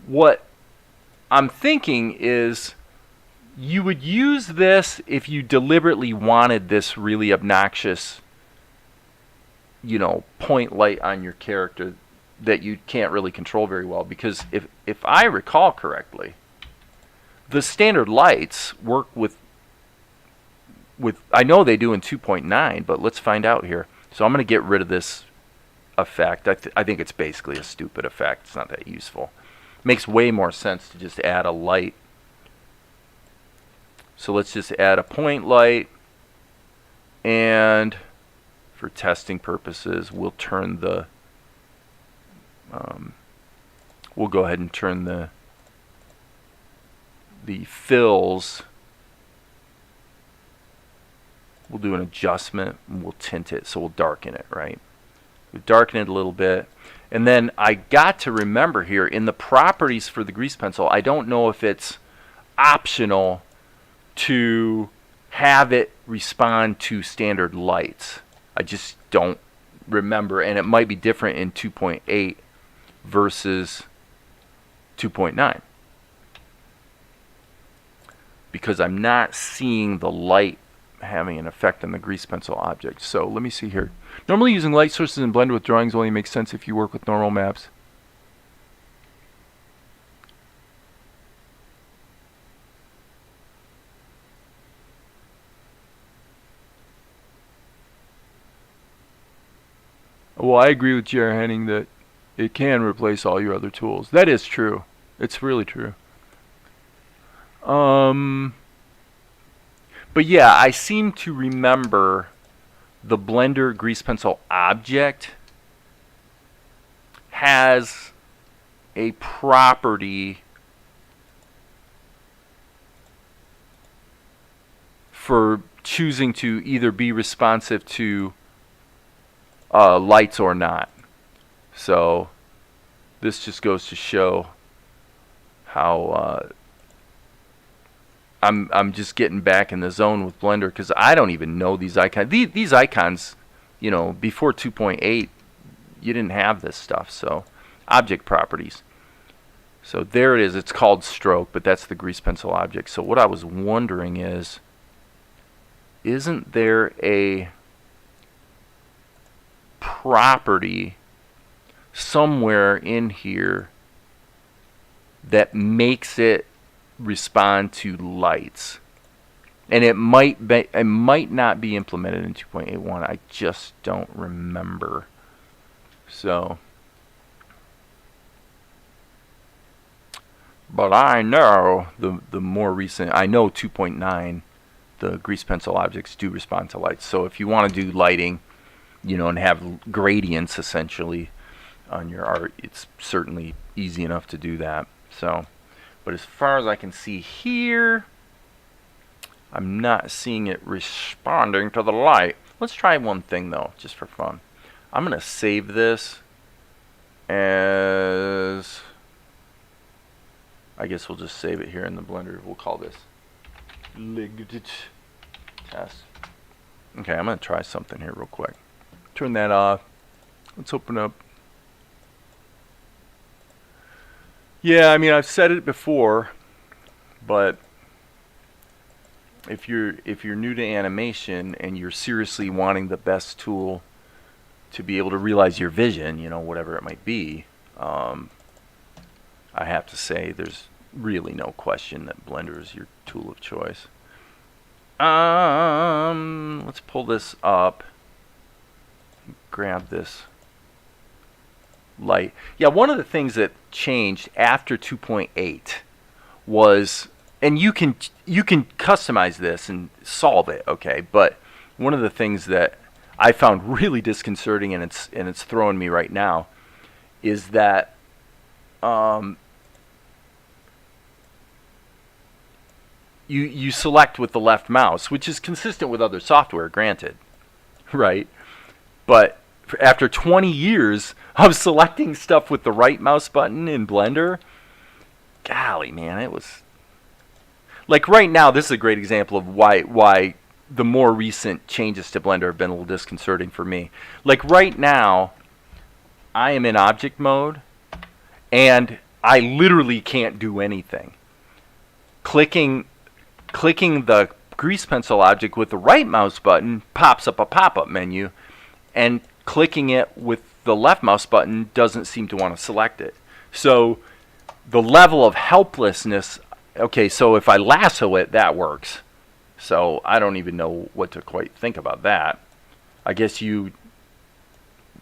What I'm thinking is you would use this if you deliberately wanted this really obnoxious, you know, point light on your character that you can't really control very well, because if I recall correctly, the standard lights work with I know they do in 2.9, but let's find out here. So I'm going to get rid of this effect. I think it's basically a stupid effect. It's not that useful. Makes way more sense to just add a light. So let's just add a point light, and for testing purposes, we'll turn the we'll go ahead and turn the fills. We'll do an adjustment and we'll tint it, so we'll darken it, right? We'll darken it a little bit. And then I got to remember here in the properties for the grease pencil, I don't know if it's optional to have it respond to standard lights. I just don't remember, and it might be different in 2.8 versus 2.9 because I'm not seeing the light having an effect on the grease pencil object. So let me see here. Normally using light sources in Blender with drawings only makes sense if you work with normal maps. Well, I agree with J.R. Henning that it can replace all your other tools. That is true. It's really true. But yeah, I seem to remember the Blender grease pencil object has a property for choosing to either be responsive to lights or not. So this just goes to show how I'm just getting back in the zone with Blender because I don't even know these icons. These icons, you know, before 2.8, you didn't have this stuff. So object properties. So there it is. It's called stroke, but that's the grease pencil object. So what I was wondering is, isn't there a property somewhere in here that makes it respond to lights? And it might not be implemented in 2.81. I just don't remember. So, but I know the more recent, I know 2.9, the grease pencil objects do respond to lights. So if you want to do lighting, you know, and have gradients essentially on your art, it's certainly easy enough to do that. So, but as far as I can see here, I'm not seeing it responding to the light. Let's try one thing though, just for fun. I'm going to save this as, I guess we'll just save it here in the Blender. We'll call this test. Okay, I'm going to try something here real quick. Turn that off. Let's open up. Yeah, I mean, I've said it before, but if you're new to animation and you're seriously wanting the best tool to be able to realize your vision, you know, whatever it might be, I have to say there's really no question that Blender is your tool of choice. Let's pull this up. Grab this light. Yeah, one of the things that changed after 2.8 was, and you can customize this and solve it, okay? But one of the things that I found really disconcerting, and it's throwing me right now, is that you select with the left mouse, which is consistent with other software, granted, right? But after 20 years of selecting stuff with the right mouse button in Blender, golly, man, it was like right now. This is a great example of why the more recent changes to Blender have been a little disconcerting for me. Like right now, I am in object mode, and I literally can't do anything. Clicking the grease pencil object with the right mouse button pops up a pop-up menu, and clicking it with the left mouse button doesn't seem to want to select it. So the level of helplessness, okay, so if I lasso it, that works. So I don't even know what to quite think about that. I guess you'd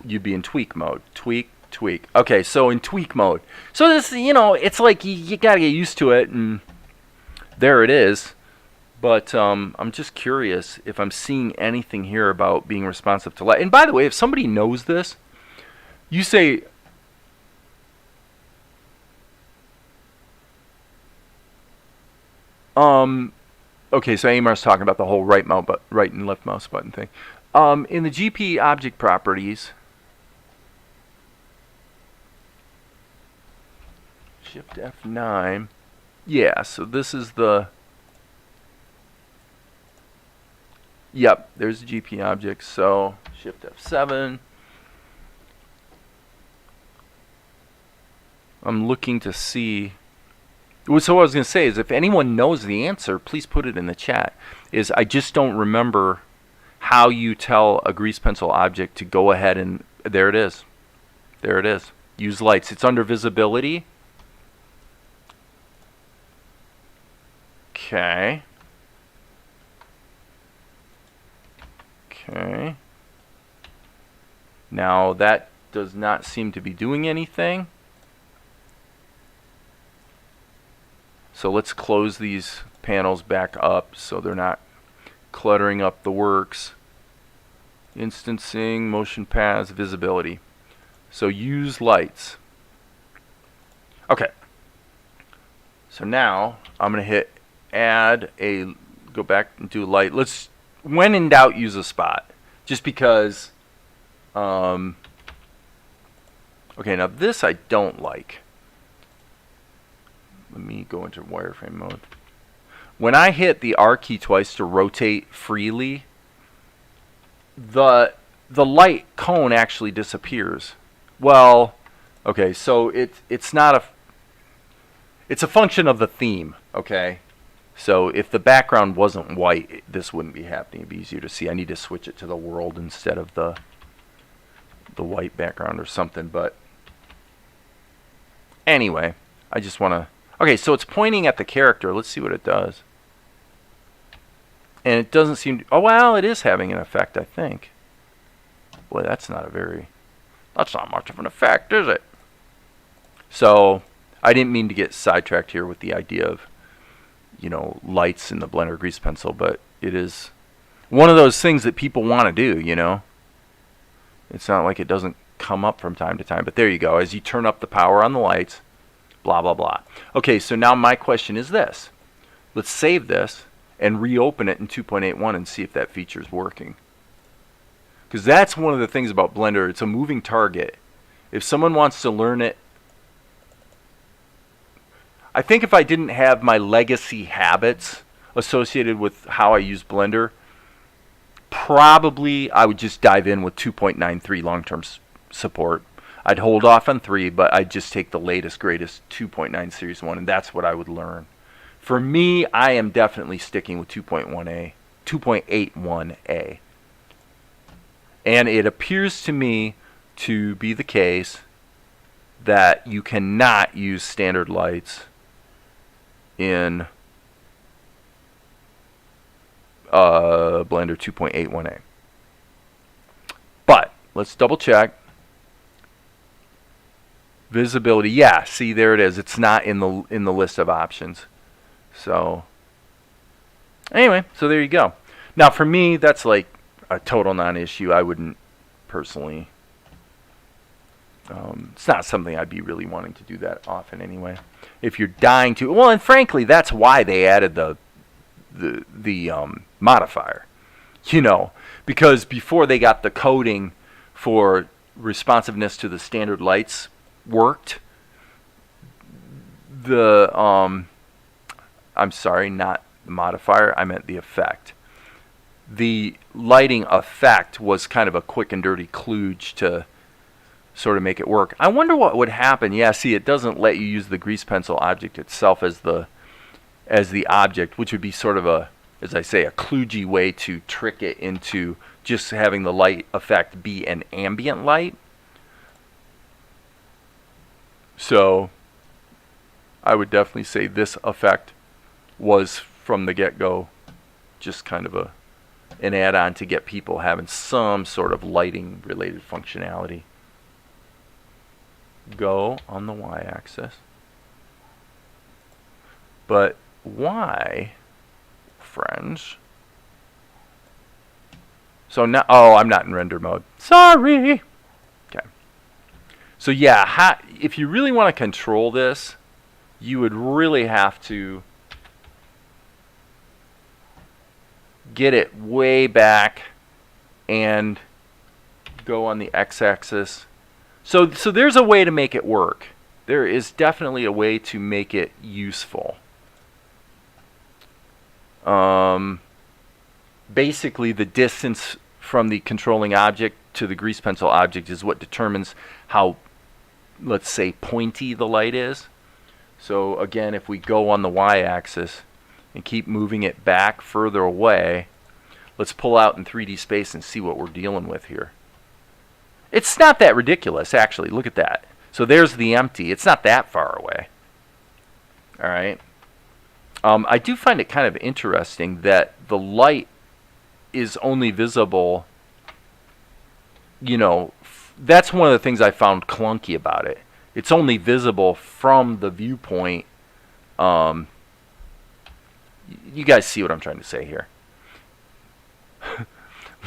be in tweak mode. Tweak, tweak. Okay, so in tweak mode. So this, it's like you gotta get used to it, and there it is. But I'm just curious if I'm seeing anything here about being responsive to light. And by the way, if somebody knows this, you say, okay, so Amar's talking about the whole right and left mouse button thing. In the GP object properties, Shift F9. Yeah, so this is the. Yep, there's the GP object. So Shift F7. I'm looking to see. So what I was going to say is, if anyone knows the answer, please put it in the chat. I just don't remember how you tell a grease pencil object to go ahead and there it is. There it is. Use lights. It's under visibility. Okay. Okay. Now that does not seem to be doing anything. So let's close these panels back up so they're not cluttering up the works. Instancing, motion paths, visibility. So use lights. Okay. So now I'm going to hit add a, go back and do light. Let's, when in doubt, use a spot. Just because, okay, now this I don't like. Let me go into wireframe mode. When I hit the R key twice to rotate freely, the light cone actually disappears. Well, okay, so it's not a, it's a function of the theme, okay? So if the background wasn't white, this wouldn't be happening. It'd be easier to see. I need to switch it to the world instead of the white background or something, but anyway, I just want to. Okay, so it's pointing at the character. Let's see what it does. And it doesn't seem to, oh, well, it is having an effect, I think. Boy, that's not much of an effect, is it? So I didn't mean to get sidetracked here with the idea of, lights in the Blender grease pencil, but it is one of those things that people want to do, It's not like it doesn't come up from time to time, but there you go. As you turn up the power on the lights, blah, blah, blah. Okay, so now my question is this. Let's save this and reopen it in 2.81 and see if that feature is working. Because that's one of the things about Blender. It's a moving target. If someone wants to learn it, I think if I didn't have my legacy habits associated with how I use Blender, probably I would just dive in with 2.93 long-term support. I'd hold off on 3, but I'd just take the latest, greatest 2.9 Series 1, and that's what I would learn. For me, I am definitely sticking with 2.1a, 2.81a. And it appears to me to be the case that you cannot use standard lights in Blender 2.81a. But let's double check. Visibility, yeah, see, there it is. It's not in the list of options. So anyway, so there you go. Now for me, that's like a total non-issue. I wouldn't personally, it's not something I'd be really wanting to do that often anyway. If you're dying to, well, and frankly, that's why they added the modifier, because before they got the coding for responsiveness to the standard lights worked, I'm sorry, not the modifier, I meant the effect. The lighting effect was kind of a quick and dirty kludge to sort of make it work. I wonder what would happen. Yeah, see, it doesn't let you use the grease pencil object itself as the object, which would be sort of a, as I say, a kludgy way to trick it into just having the light effect be an ambient light. So I would definitely say this effect was from the get-go just kind of an add-on to get people having some sort of lighting related functionality. go on the y-axis. But why, friends? So now, oh, I'm not in render mode. Sorry. Okay. So yeah, if you really want to control this, you would really have to get it way back and go on the x-axis. So there's a way to make it work. There is definitely a way to make it useful. Basically, the distance from the controlling object to the grease pencil object is what determines how, let's say, pointy the light is. So again, if we go on the y-axis and keep moving it back further away, let's pull out in 3D space and see what we're dealing with here. It's not that ridiculous, actually. Look at that. So there's the empty. It's not that far away. All right. I do find it kind of interesting that the light is only visible, you know, that's one of the things I found clunky about it. It's only visible from the viewpoint. You guys see what I'm trying to say here.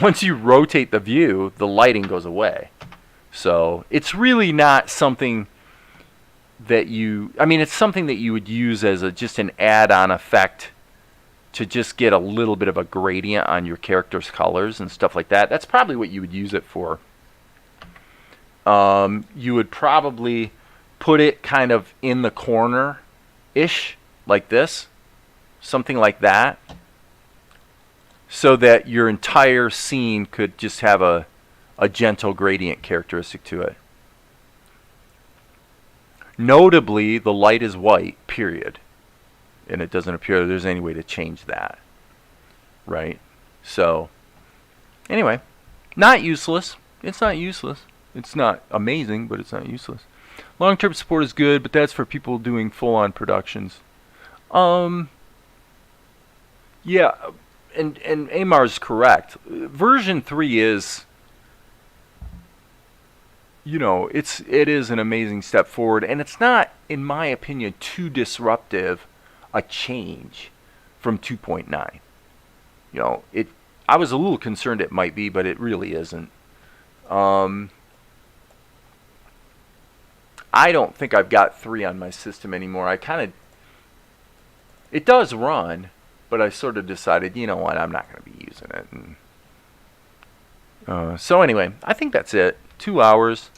Once you rotate the view, the lighting goes away. So it's really not something that it's something that you would use as just an add-on effect to just get a little bit of a gradient on your character's colors and stuff like that. That's probably what you would use it for. You would probably put it kind of in the corner-ish, like this, something like that, so that your entire scene could just have a gentle gradient characteristic to it. Notably, the light is white, period. And it doesn't appear that there's any way to change that. Right? So, anyway, not useless. It's not useless. It's not amazing, but it's not useless. Long-term support is good, but that's for people doing full-on productions. Yeah, and Amar's correct. Version 3 is, you know, it is an amazing step forward, and it's not, in my opinion, too disruptive a change from 2.9. You know, I was a little concerned it might be, but it really isn't. I don't think I've got 3 on my system anymore. It does run, but I sort of decided, you know what, I'm not going to be using it. And, so anyway, I think that's it. 2 hours.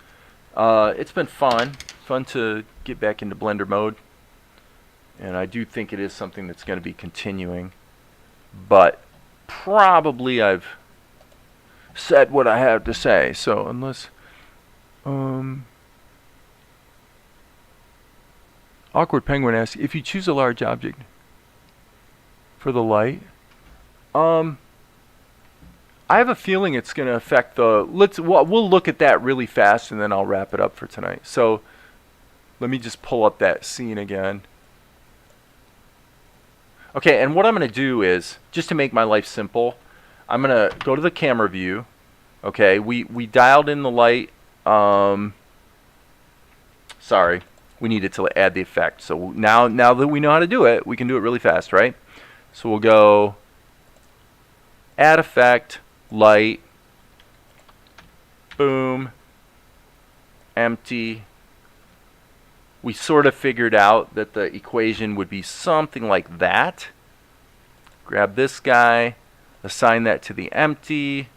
It's been fun to get back into Blender mode. And I do think it is something that's going to be continuing. But probably I've said what I have to say. So unless... Awkward Penguin asks, if you choose a large object for the light, I have a feeling it's going to affect the... We'll look at that really fast, and then I'll wrap it up for tonight. So let me just pull up that scene again. Okay, and what I'm going to do is, just to make my life simple, I'm going to go to the camera view. Okay, we dialed in the light. Sorry, we needed to add the effect. So now that we know how to do it, we can do it really fast, right? So we'll go add effect, light, boom, empty. We sort of figured out that the equation would be something like that. Grab this guy, assign that to the empty,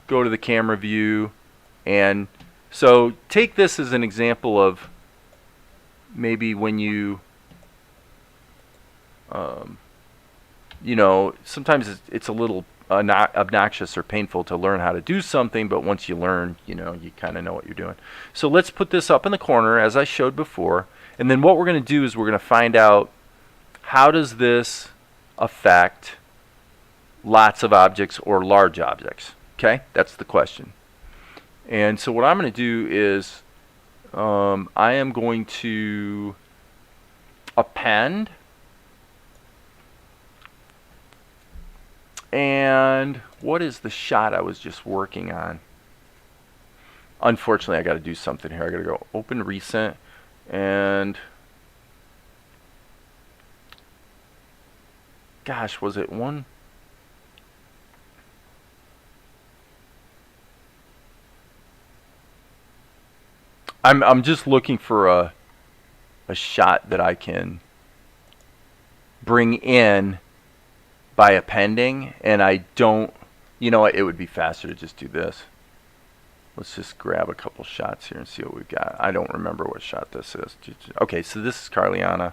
go to the camera view, and so take this as an example of maybe when you, you know, sometimes it's a little obnoxious or painful to learn how to do something, but once you learn, you know, you kind of know what you're doing. So let's put this up in the corner as I showed before, and then what we're going to do is we're going to find out how does this affect lots of objects or large objects. Okay, that's the question. And so what I'm going to do is I am going to append. And what is the shot I was just working on? unfortunately I got to do something here. I got to go open recent, and gosh, was it one? I'm just looking for a shot that I can bring in by appending, and I don't, you know what, it would be faster to just do this. Let's just grab a couple shots here and see what we've got. I don't remember what shot this is. Okay, so this is Carliana.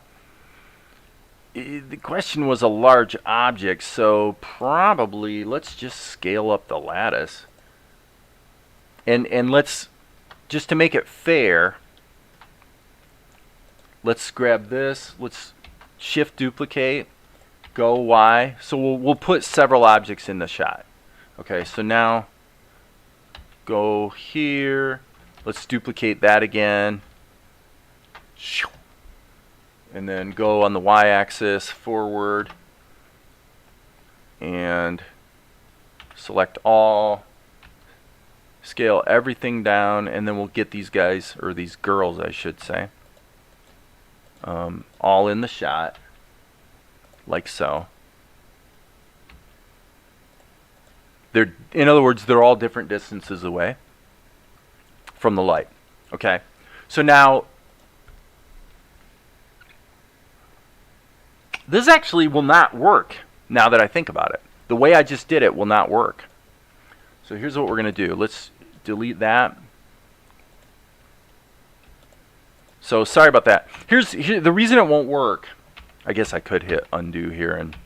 The question was a large object, so probably let's just scale up the lattice. And let's, just to make it fair, let's grab this. Let's shift duplicate, go Y. So we'll put several objects in the shot. Okay, so now go here. Let's duplicate that again. And then go on the Y-axis forward and select all. Scale everything down, and then we'll get these guys, or these girls I should say, all in the shot, like so. They're, in other words, they're all different distances away from the light. Okay, so now this actually will not work. Now that I think about it, the way I just did it will not work. So here's what we're going to do. Let's delete that. So sorry about that. Here's the reason it won't work. I guess I could hit undo here and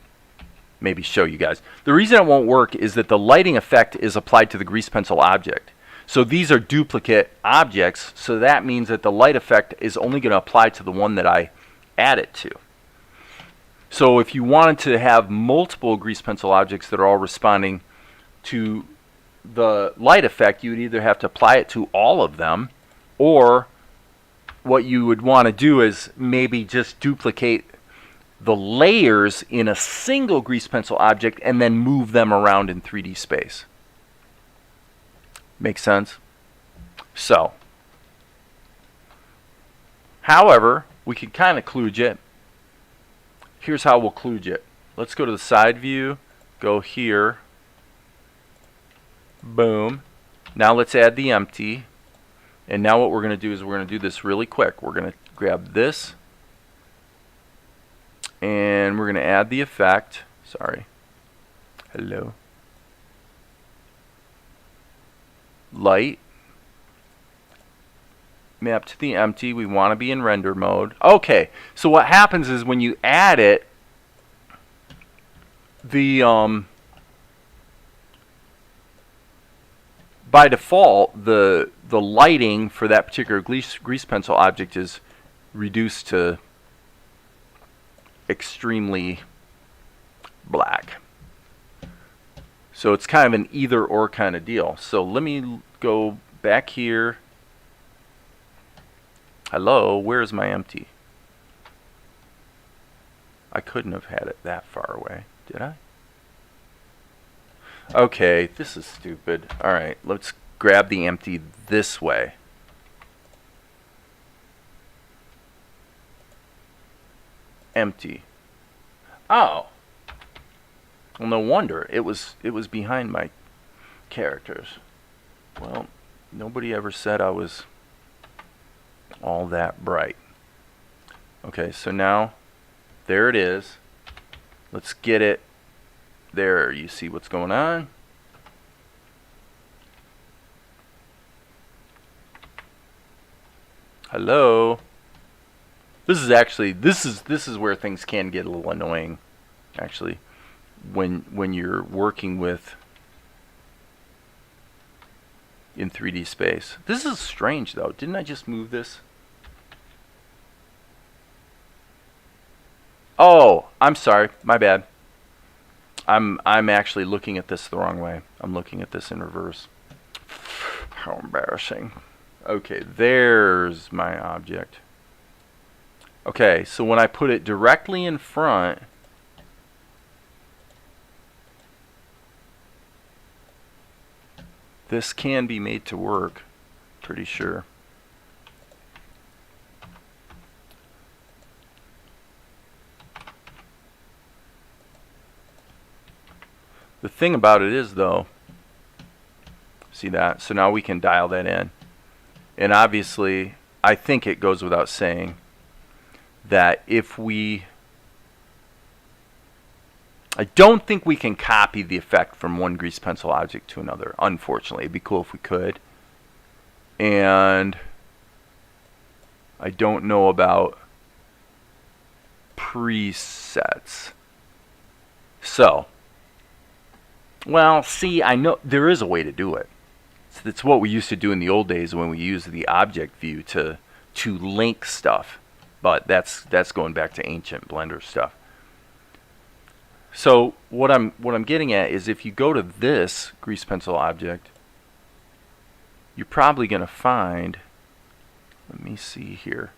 maybe show you guys. The reason it won't work is that the lighting effect is applied to the grease pencil object. So these are duplicate objects, so that means that the light effect is only going to apply to the one that I add it to. So if you wanted to have multiple grease pencil objects that are all responding to the light effect, you would either have to apply it to all of them, or what you would want to do is maybe just duplicate the layers in a single grease pencil object and then move them around in 3D space. Make sense? So, however, we can kind of kludge it. Here's how we'll kludge it. Let's go to the side view, go here. Boom. Now let's add the empty. And now what we're going to do is we're going to do this really quick. We're going to grab this, and we're going to add the effect. Sorry. Hello. Light. Map to the empty. We want to be in render mode. Okay. So what happens is when you add it, the by default, the lighting for that particular grease pencil object is reduced to extremely black. So it's kind of an either or kind of deal. So let me go back here. Hello, where's my empty? I couldn't have had it that far away, did I? Okay, this is stupid. Alright, let's grab the empty this way. Empty. Oh. Well, no wonder. It was behind my characters. Well, nobody ever said I was all that bright. Okay, so now there it is. Let's get it. There, you see what's going on. Hello. This is actually this is where things can get a little annoying, actually, when you're working with in 3D space. This is strange though. Didn't I just move this? Oh, I'm sorry. My bad. I'm actually looking at this the wrong way. I'm looking at this in reverse. How embarrassing. Okay, there's my object. Okay, so when I put it directly in front, this can be made to work. Pretty sure. The thing about it is, though, see that? So now we can dial that in. And obviously, I think it goes without saying that if we... I don't think we can copy the effect from one grease pencil object to another, unfortunately. It'd be cool if we could. And I don't know about presets. So, well, see, I know there is a way to do it. It's what we used to do in the old days when we used the object view to link stuff. But that's going back to ancient Blender stuff. So what I'm getting at is if you go to this grease pencil object, you're probably going to find, let me see here.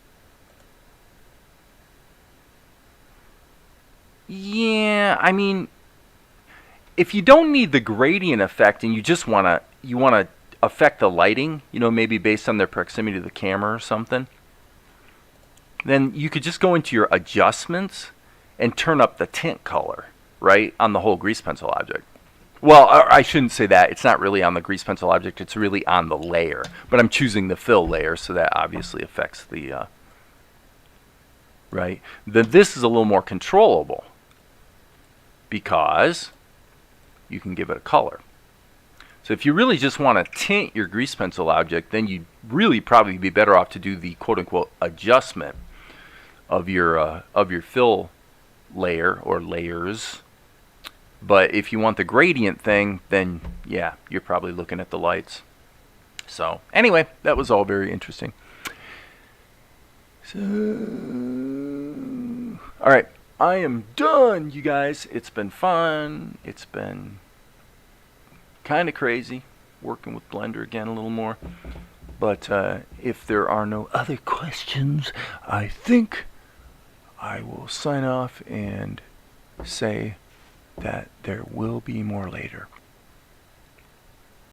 Yeah, I mean, if you don't need the gradient effect and you just want to affect the lighting, you know, maybe based on their proximity to the camera or something, then you could just go into your adjustments and turn up the tint color, right, on the whole grease pencil object. Well, I shouldn't say that. It's not really on the grease pencil object. It's really on the layer. But I'm choosing the fill layer, so that obviously affects the, right? Then this is a little more controllable because you can give it a color. So if you really just want to tint your grease pencil object, then you'd really probably be better off to do the quote-unquote adjustment of your fill layer or layers. But if you want the gradient thing, then yeah, you're probably looking at the lights. So anyway, that was all very interesting. So, all right, I am done, you guys. It's been fun. It's been kind of crazy working with Blender again a little more. But if there are no other questions, I think I will sign off and say that there will be more later.